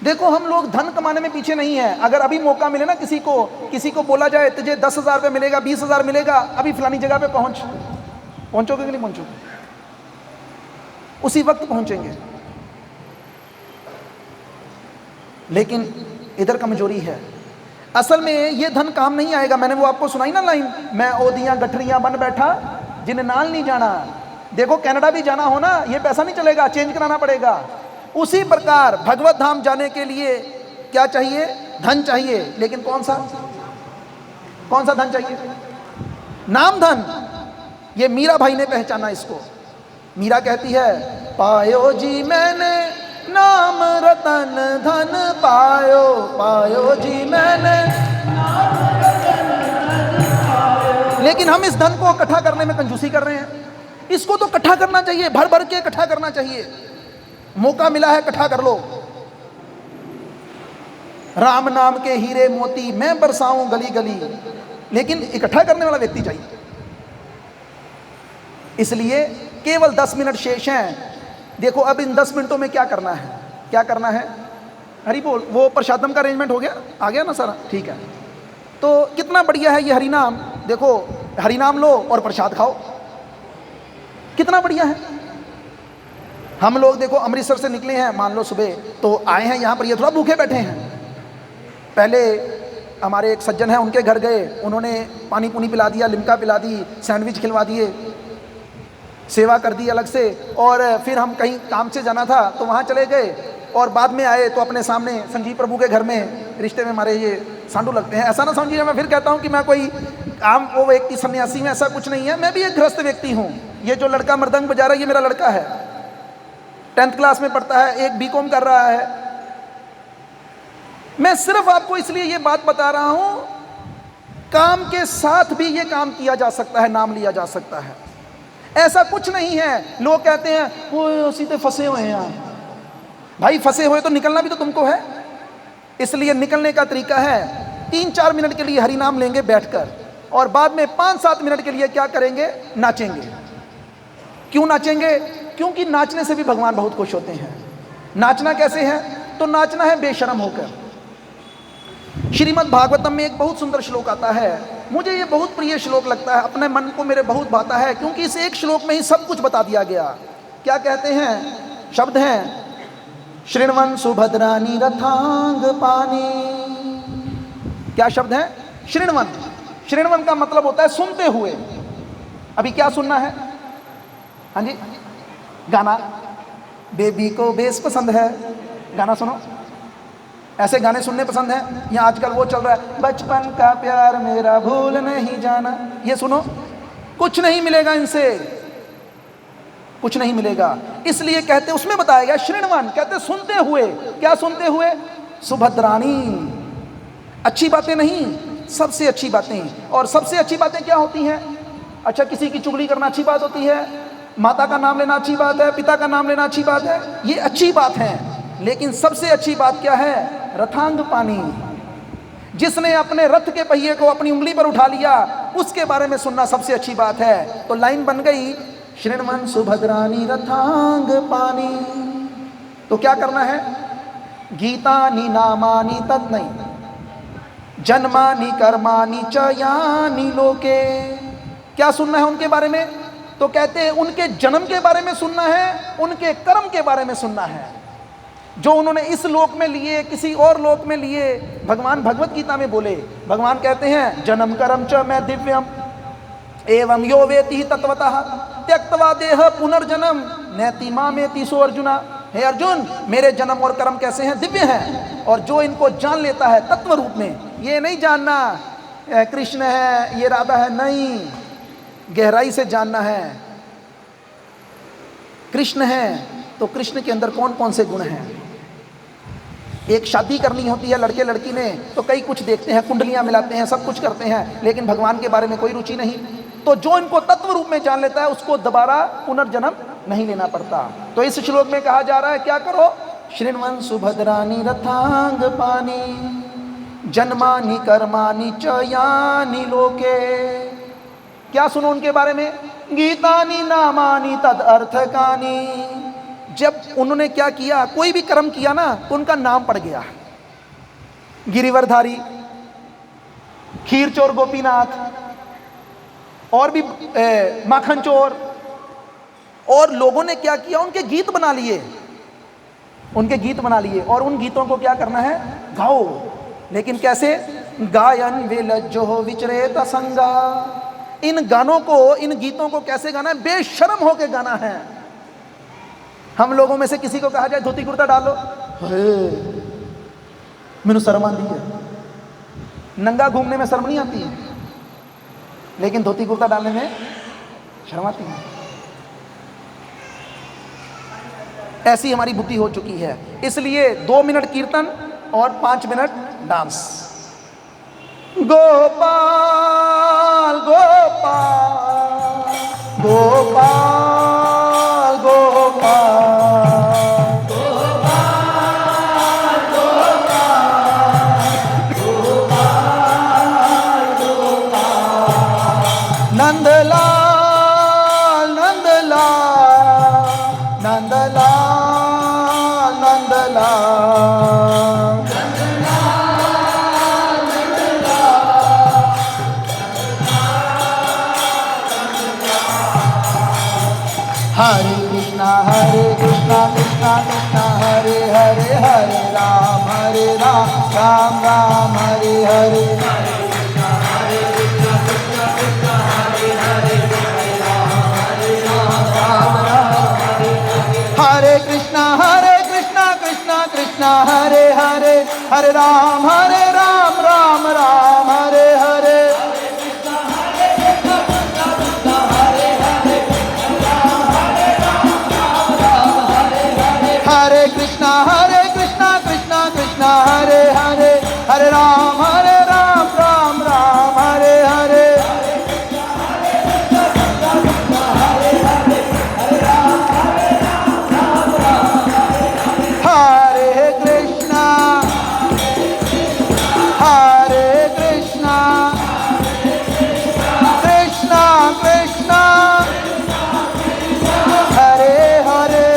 देखो हम लोग धन कमाने में पीछे नहीं है। अगर अभी मौका मिले ना, किसी को बोला जाए तुझे 10,000 रुपये मिलेगा, 20,000 मिलेगा, अभी फलानी जगह पे पहुंचोगे कि नहीं पहुंचोगे? उसी वक्त पहुंचेंगे। लेकिन इधर कमजोरी है। असल में ये धन काम नहीं आएगा। मैंने वो आपको सुनाई ना लाइन, मैं ओदियां गठरियां बन बैठा जिन नाल नहीं जाना। देखो कनाडा भी जाना हो ना, ये पैसा नहीं चलेगा, चेंज कराना पड़ेगा। उसी प्रकार भगवत धाम जाने के लिए क्या चाहिए? धन चाहिए। लेकिन कौन सा धन चाहिए? नाम धन। ये मीरा भाई ने पहचाना इसको। मीरा कहती है, पायो जी मैंने नाम रतन धन पायो, पायो जी मैंने नाम रतन धन पायो। लेकिन हम इस धन को इकट्ठा करने में कंजूसी कर रहे हैं। इसको तो इकट्ठा करना चाहिए, भर भर के इकट्ठा करना चाहिए। मौका मिला है इकट्ठा कर लो। राम नाम के हीरे मोती मैं बरसाऊं गली गली, लेकिन इकट्ठा करने वाला व्यक्ति चाहिए। इसलिए केवल 10 मिनट शेष हैं। देखो अब इन 10 मिनटों में क्या करना है? क्या करना है? हरि बोल। वो प्रसादम का अरेंजमेंट हो गया? आ गया ना सारा? ठीक है। तो कितना बढ़िया है ये हरिनाम। देखो हरिनाम लो और प्रसाद खाओ, कितना बढ़िया है। हम लोग देखो अमृतसर से निकले हैं, मान लो सुबह, तो आए हैं यहाँ पर, ये थोड़ा भूखे बैठे हैं। पहले हमारे एक सज्जन हैं, उनके घर गए, उन्होंने पानी पुनी पिला दिया, लिमका पिला दी, सैंडविच खिलवा दिए, सेवा कर दी अलग से। और फिर हम कहीं काम से जाना था तो वहाँ चले गए, और बाद में आए तो अपने सामने संजीव प्रभु के घर में, रिश्ते में हमारे ये सांडू लगते हैं। ऐसा ना समझिए मैं फिर कहता हूँ कि मैं कोई आम वो व्यक्ति सन्यासी में, ऐसा कुछ नहीं है। मैं भी एक गृहस्थ व्यक्ति हूँ। ये जो लड़का मृदंग बजा रहा है, ये मेरा लड़का है, 10th क्लास में पढ़ता है, एक बीकॉम कर रहा है। मैं सिर्फ आपको इसलिए ये बात बता रहा हूं, काम के साथ भी ये काम किया जा सकता है, नाम लिया जा सकता है। ऐसा कुछ नहीं है। लोग कहते हैं वो सीधे फंसे हुए हैं। भाई फंसे हुए तो निकलना भी तो तुमको है। इसलिए निकलने का तरीका है, 3-4 मिनट के लिए हरि नाम लेंगे बैठकर, और बाद में 5-7 मिनट के लिए क्या करेंगे? नाचेंगे। क्यों नाचेंगे? क्योंकि नाचने से भी भगवान बहुत खुश होते हैं। नाचना कैसे है? तो नाचना है बेशर्म होकर। श्रीमद् भागवतम में एक बहुत सुंदर श्लोक आता है, मुझे ये बहुत प्रिय श्लोक लगता है, अपने मन को मेरे बहुत भाता है, क्योंकि इस एक श्लोक में ही सब कुछ बता दिया गया। क्या कहते हैं? शब्द हैं, शृण्वन् सुभद्रानि रथांग पानी। क्या शब्द है? शृण्वन्। शृण्वन् का मतलब होता है सुनते हुए। अभी क्या सुनना है? हाँ जी, गाना। बेबी को बेस पसंद है, गाना सुनो। ऐसे गाने सुनने पसंद है। यहाँ आजकल वो चल रहा है, बचपन का प्यार मेरा भूल नहीं जाना, ये सुनो। कुछ नहीं मिलेगा इनसे, कुछ नहीं मिलेगा। इसलिए कहते, उसमें बताया गया शृण्वन्, कहते सुनते हुए। क्या सुनते हुए? सुभद्रानी। अच्छी बातें नहीं, सबसे अच्छी बातें। और सबसे अच्छी बातें क्या होती हैं? अच्छा, किसी की चुगली करना अच्छी बात होती है, माता का नाम लेना अच्छी बात है, पिता का नाम लेना अच्छी बात है, ये अच्छी बात है। लेकिन सबसे अच्छी बात क्या है? रथांग पानी। जिसने अपने रथ के पहिए को अपनी उंगली पर उठा लिया, उसके बारे में सुनना सबसे अच्छी बात है। तो लाइन बन गई, श्रृण्वन् सुभद्राणि रथांग पानी। तो क्या करना है? गीतानि नामानि तद्नै जन्मानि कर्माणि च यानि लोके। क्या सुनना है उनके बारे में? तो कहते हैं उनके जन्म के बारे में सुनना है, उनके कर्म के बारे में सुनना है, जो उन्होंने इस लोक में लिए, किसी और लोक में लिए। भगवान भगवत गीता में बोले, भगवान कहते हैं जन्म कर्म च मैं दिव्यम एवं यो वेति तत्वतः त्यक्त्वा देह पुनर्जन्म नैति मामेति सो अर्जुना। हे अर्जुन, मेरे जन्म और कर्म कैसे हैं? दिव्य हैं। और जो इनको जान लेता है तत्व रूप में, ये नहीं जानना कृष्ण है, ये राधा है, नहीं, गहराई से जानना है। कृष्ण है तो कृष्ण के अंदर कौन कौन से गुण हैं। एक शादी करनी होती है लड़के लड़की ने, तो कई कुछ देखते हैं, कुंडलियां मिलाते हैं, सब कुछ करते हैं, लेकिन भगवान के बारे में कोई रुचि नहीं। तो जो इनको तत्व रूप में जान लेता है, उसको दोबारा पुनर्जन्म नहीं लेना पड़ता। तो इस श्लोक में कहा जा रहा है क्या करो? श्रृण्वन् सुभद्राणि रथांग पानी जन्मानि कर्माणि च यानि लोके। क्या सुनो उनके बारे में? गीतानि नामानि तद अर्थकानि। जब उन्होंने क्या किया, कोई भी कर्म किया ना, तो उनका नाम पड़ गया। गिरिवरधारी, खीर चोर गोपीनाथ, और भी माखन चोर, और लोगों ने क्या किया, उनके गीत बना लिए, उनके गीत बना लिए। और उन गीतों को क्या करना है? गाओ। लेकिन कैसे? गायन विलज्जो विचरेत संगा। इन गानों को, इन गीतों को कैसे गाना है? बेशर्म होके गाना है। हम लोगों में से किसी को कहा जाए धोती कुर्ता डालो, मैनू शर्म आती है। नंगा घूमने में शर्म नहीं आती है, लेकिन धोती कुर्ता डालने में शर्म आती है। ऐसी हमारी बुद्धि हो चुकी है। इसलिए 2 मिनट कीर्तन और 5 मिनट डांस। गोपाल गोपाल गोपाल गोपाल गोपाल गोपाल गोपाल नंदलाल नंदलाल नंदलाल नंदलाल हरे कृष्णा कृष्णा कृष्णा हरे हरे, हरे राम राम राम हरे हरे। हरे कृष्णा कृष्णा कृष्णा हरे हरे, हरे राम राम राम हरे हरे। हरे कृष्णा कृष्णा कृष्णा हरे हरे, हरे राम राम राम हरे हरे। हरे कृष्णा कृष्णा कृष्णा हरे हरे,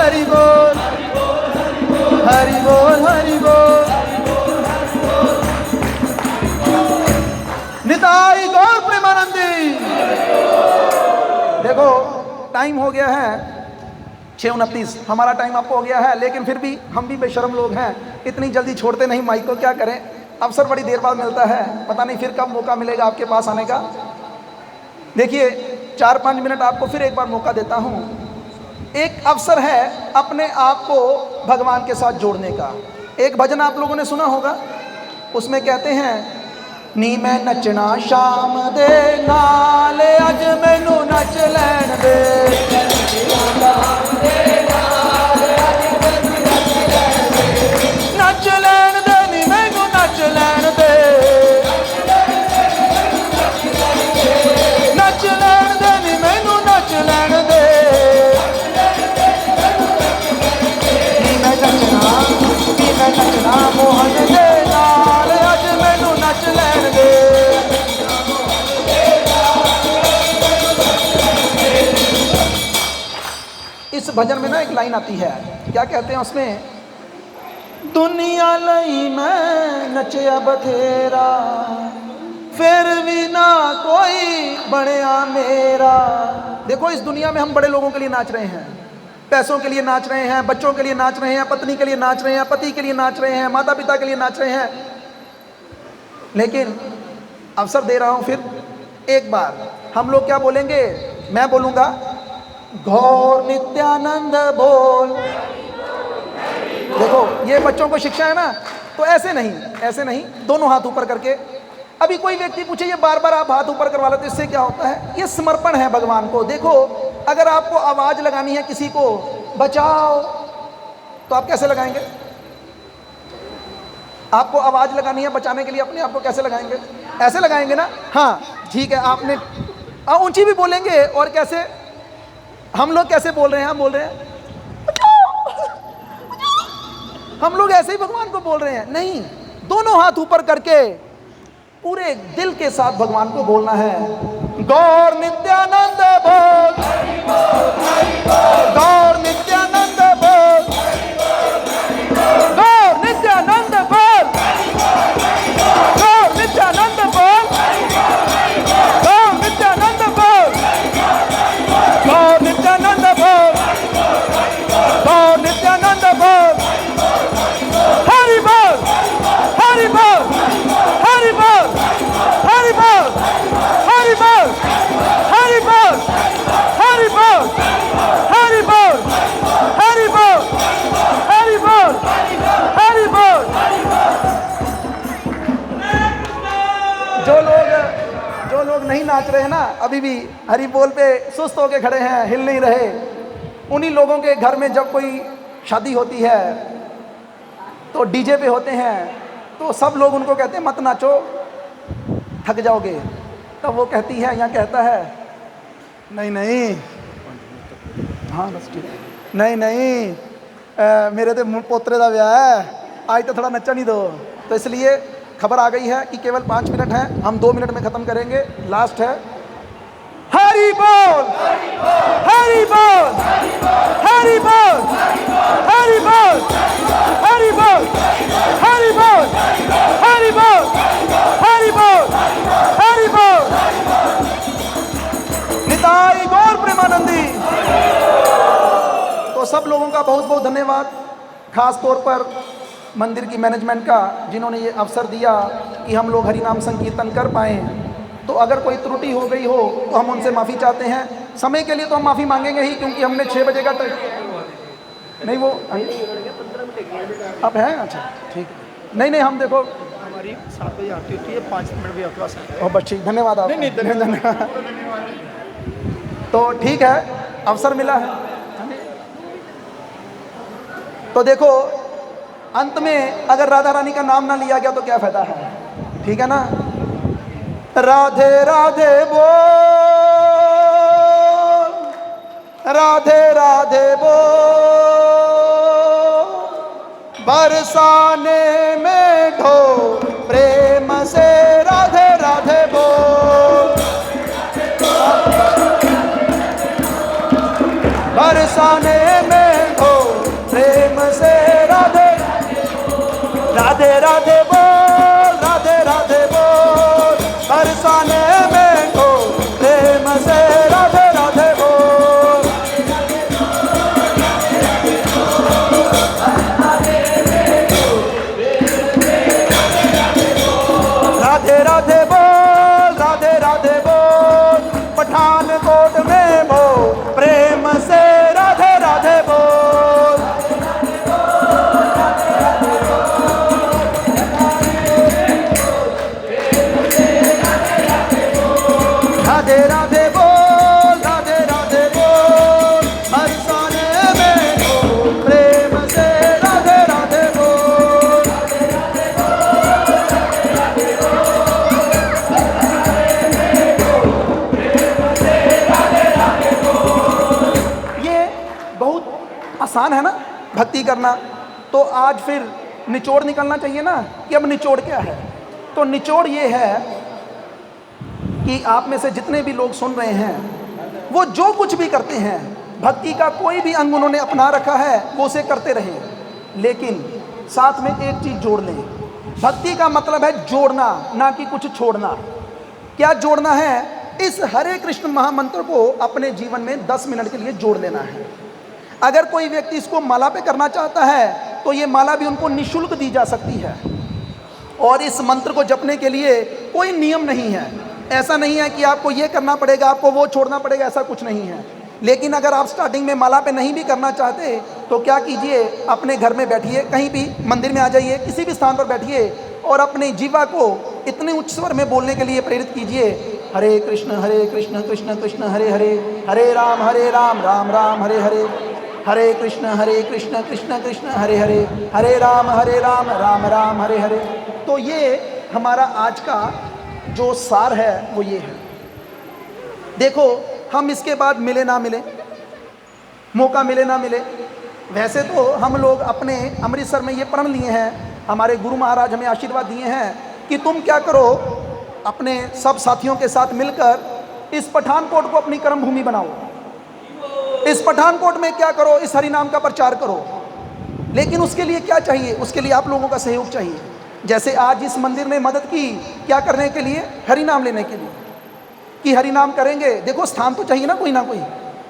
हरि बोल, हरि बोल, हरि बोल। निताई गौर प्रेमानंदी। देखो टाइम हो गया है 6:29, हमारा टाइम आपको हो गया है, लेकिन फिर भी हम भी बेशर्म लोग हैं, इतनी जल्दी छोड़ते नहीं माइक को। क्या करें, अवसर बड़ी देर बाद मिलता है, पता नहीं फिर कब मौका मिलेगा आपके पास आने का। देखिए 4-5 मिनट आपको फिर एक बार मौका देता हूँ। एक अवसर है अपने आप को भगवान के साथ जोड़ने का। एक भजन आप लोगों ने सुना होगा, उसमें कहते हैं नी मैं नचना शाम दे नाले अज मैनू नच लैन दे, नच लैन दे नी मैनू नच लैन दे, नच लैन दे नी मैनू नच लैन दे। नी मैं नचना मोहन दे नाल अज मैनू नच लैन दे। इस भजन में ना एक लाइन आती है, क्या कहते हैं उसमें, दुनिया लई मैं नचया बथेरा फिर भी ना कोई बढ़िया मेरा। देखो इस दुनिया में हम बड़े लोगों के लिए नाच रहे हैं, पैसों के लिए नाच रहे हैं, बच्चों के लिए नाच रहे हैं, पत्नी के लिए नाच रहे हैं, पति के लिए नाच रहे हैं, माता पिता के लिए नाच रहे हैं। लेकिन अवसर दे रहा हूं फिर एक बार, हम लोग क्या बोलेंगे, मैं बोलूंगा घोर नित्यानंद बोल। देखो ये बच्चों को शिक्षा है ना, तो ऐसे नहीं, ऐसे नहीं, दोनों हाथ ऊपर करके। अभी कोई व्यक्ति पूछे ये बार बार आप हाथ ऊपर करवा लेते, इससे क्या होता है? ये समर्पण है भगवान को। देखो अगर आपको आवाज लगानी है किसी को बचाओ, तो आप कैसे लगाएंगे? आपको आवाज लगानी है बचाने के लिए, अपने आप को कैसे लगाएंगे? ऐसे लगाएंगे ना। हाँ ठीक है, आपने ऊंची भी बोलेंगे। और कैसे, हम लोग कैसे बोल रहे हैं? हम बोल रहे हैं हम लोग ऐसे ही भगवान को बोल रहे हैं? नहीं, दोनों हाथ ऊपर करके पूरे दिल के साथ भगवान को बोलना है। गौर नित्यानंद बोल, गौर नित्यानंद बोल, गौर नित्यानंद बोल, गौर नित्यानंद बोल, गौर नित्यानंद बोल, गौर नित्यानंद बोल, गौर नित्यानंद बोल, हरि बोल, हरि बोल, हरि बोल, हरि बोल, हरि बोल, हरि बोल, हरि बोल, हरि बोल, हरि बोल, हरि बोल, हरि बोल। जो लोग नहीं नाच रहे हैं ना, अभी भी हरि बोल पे सुस्त होके खड़े हैं, हिल नहीं रहे, उन्हीं लोगों के घर में जब कोई शादी होती है तो डीजे पे होते हैं, तो सब लोग उनको कहते हैं मत नाचो थक जाओगे। तब वो कहती है या कहता है नहीं नहीं, हाँ बस ठीक, नहीं नहीं मेरे तो पोतरे का ब्याह है, आज तो थोड़ा नच्चा नहीं दो। तो इसलिए खबर आ गई है कि केवल 5 मिनट हैं, हम 2 मिनट में ख़त्म करेंगे, लास्ट है। हरि बोल, हरि बोल, हरि बोल, हरि बोल, हरि बोल, हरि बोल, हरि बोल, हरि बोल, हरि बोल। निताई गौर प्रेमानंदी। तो सब लोगों का बहुत बहुत धन्यवाद, खास तौर पर मंदिर की मैनेजमेंट का, जिन्होंने ये अवसर दिया कि हम लोग हरि नाम संकीर्तन कर पाएँ। तो अगर कोई त्रुटि हो गई हो तो हम उनसे माफ़ी चाहते हैं। समय के लिए तो हम माफ़ी मांगेंगे ही, क्योंकि हमने 6 बजे का नहीं वो आप हैं, अच्छा ठीक है। नहीं नहीं, हम देखो हमारी 7 बजे आरती होती है, 5 मिनट भी आपके पास है। ओ बस ठीक, धन्यवाद आप। नहीं, धन्यवाद। तो ठीक है, अवसर मिला है। तो देखो अंत में अगर राधा रानी का नाम ना लिया गया तो क्या फायदा है? ठीक है ना। राधे राधे बोल, राधे राधे बोल, बरसाने में ढो प्रेम से राधे राधे बोल, बरसाने में ढो भक्ति करना, तो आज फिर निचोड़ निकलना चाहिए ना कि अब निचोड़ क्या है। तो निचोड़ ये है कि आप में से जितने भी लोग सुन रहे हैं वो जो कुछ भी करते हैं, भक्ति का कोई भी अंग उन्होंने अपना रखा है वो उसे करते रहें, लेकिन साथ में एक चीज़ जोड़ लें। भक्ति का मतलब है जोड़ना, ना कि कुछ छोड़ना। क्या जोड़ना है? इस हरे कृष्ण महामंत्र को अपने जीवन में 10 मिनट के लिए जोड़ लेना है। अगर कोई व्यक्ति इसको माला पे करना चाहता है तो ये माला भी उनको निःशुल्क दी जा सकती है। और इस मंत्र को जपने के लिए कोई नियम नहीं है, ऐसा नहीं है कि आपको ये करना पड़ेगा, आपको वो छोड़ना पड़ेगा, ऐसा कुछ नहीं है। लेकिन अगर आप स्टार्टिंग में माला पे नहीं भी करना चाहते तो क्या कीजिए, अपने घर में बैठिए, कहीं भी मंदिर में आ जाइए, किसी भी स्थान पर बैठिए और अपने जीवा को इतने उच्च स्वर में बोलने के लिए प्रेरित कीजिए, हरे कृष्ण कृष्ण कृष्ण हरे हरे, हरे राम राम राम हरे हरे, हरे कृष्ण कृष्ण कृष्ण हरे हरे, हरे राम राम राम हरे हरे। तो ये हमारा आज का जो सार है वो ये है। देखो, हम इसके बाद मिले ना मिले, मौका मिले ना मिले, वैसे तो हम लोग अपने अमृतसर में ये प्रण लिए हैं, हमारे गुरु महाराज हमें आशीर्वाद दिए हैं कि तुम क्या करो, अपने सब साथियों के साथ मिलकर इस पठानकोट को अपनी कर्म भूमि बनाओ। इस पठानकोट में क्या करो, इस हरि नाम का प्रचार करो। लेकिन उसके लिए क्या चाहिए? उसके लिए आप लोगों का सहयोग चाहिए। जैसे आज इस मंदिर ने मदद की, क्या करने के लिए? हरि नाम लेने के लिए, कि हरि नाम करेंगे। देखो, स्थान तो चाहिए ना कोई ना कोई।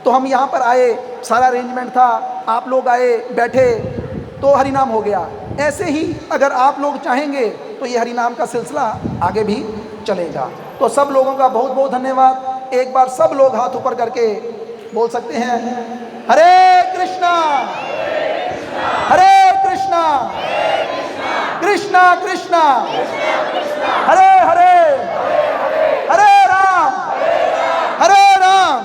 तो हम यहाँ पर आए, सारा अरेंजमेंट था, आप लोग आए, बैठे, तो हरि नाम हो गया। ऐसे ही अगर आप लोग चाहेंगे तो ये हरि नाम का सिलसिला आगे भी चलेगा। तो सब लोगों का बहुत बहुत धन्यवाद। एक बार सब लोग हाथ ऊपर करके बोल सकते हैं, हरे कृष्णा हरे कृष्णा कृष्णा कृष्णा हरे हरे, हरे राम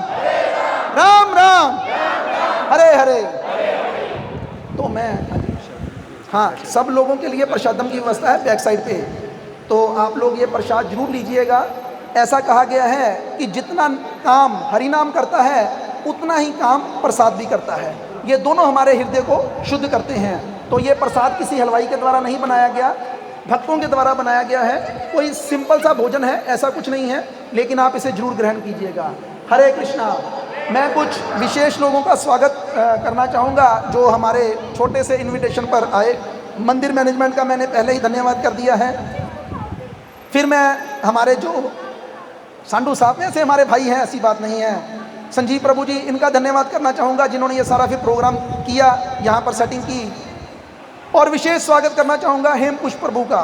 राम राम हरे हरे। तो मैं, हाँ, सब लोगों के लिए प्रसादम की व्यवस्था है बैक साइड पे, तो आप लोग ये प्रसाद जरूर लीजिएगा। ऐसा कहा गया है कि जितना काम हरि नाम करता है उतना ही काम प्रसाद भी करता है। ये दोनों हमारे हृदय को शुद्ध करते हैं। तो ये प्रसाद किसी हलवाई के द्वारा नहीं बनाया गया, भक्तों के द्वारा बनाया गया है। कोई सिंपल सा भोजन है, ऐसा कुछ नहीं है, लेकिन आप इसे जरूर ग्रहण कीजिएगा। हरे कृष्णा। मैं कुछ विशेष लोगों का स्वागत करना चाहूँगा जो हमारे छोटे से इनविटेशन पर आए। मंदिर मैनेजमेंट का मैंने पहले ही धन्यवाद कर दिया है। फिर मैं हमारे जो सांडू साहब, ऐसे हमारे भाई हैं, ऐसी बात नहीं है, संजीव प्रभु जी, इनका धन्यवाद करना चाहूँगा जिन्होंने ये सारा फिर प्रोग्राम किया, यहाँ पर सेटिंग की। और विशेष स्वागत करना चाहूँगा हेम पुष्प प्रभु का।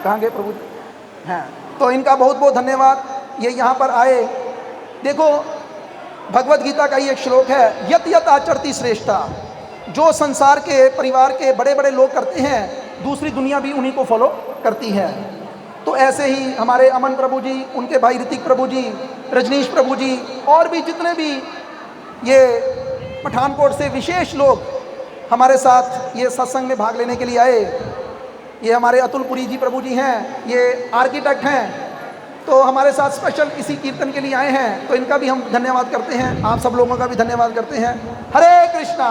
कहाँ गए प्रभु जी? हैं, तो इनका बहुत बहुत धन्यवाद, ये यहाँ पर आए। देखो, भगवत गीता का ही एक श्लोक है, यत यत आचरति श्रेष्ठा। जो संसार के परिवार के बड़े बड़े लोग करते हैं, दूसरी दुनिया भी उन्हीं को फॉलो करती है। तो ऐसे ही हमारे अमन प्रभु जी, उनके भाई ऋतिक प्रभु जी, रजनीश प्रभु जी, और भी जितने भी ये पठानकोट से विशेष लोग हमारे साथ ये सत्संग में भाग लेने के लिए आए। ये हमारे अतुलपुरी जी प्रभु जी हैं, ये आर्किटेक्ट हैं, तो हमारे साथ स्पेशल इसी कीर्तन के लिए आए हैं। तो इनका भी हम धन्यवाद करते हैं, आप सब लोगों का भी धन्यवाद करते हैं। हरे कृष्णा।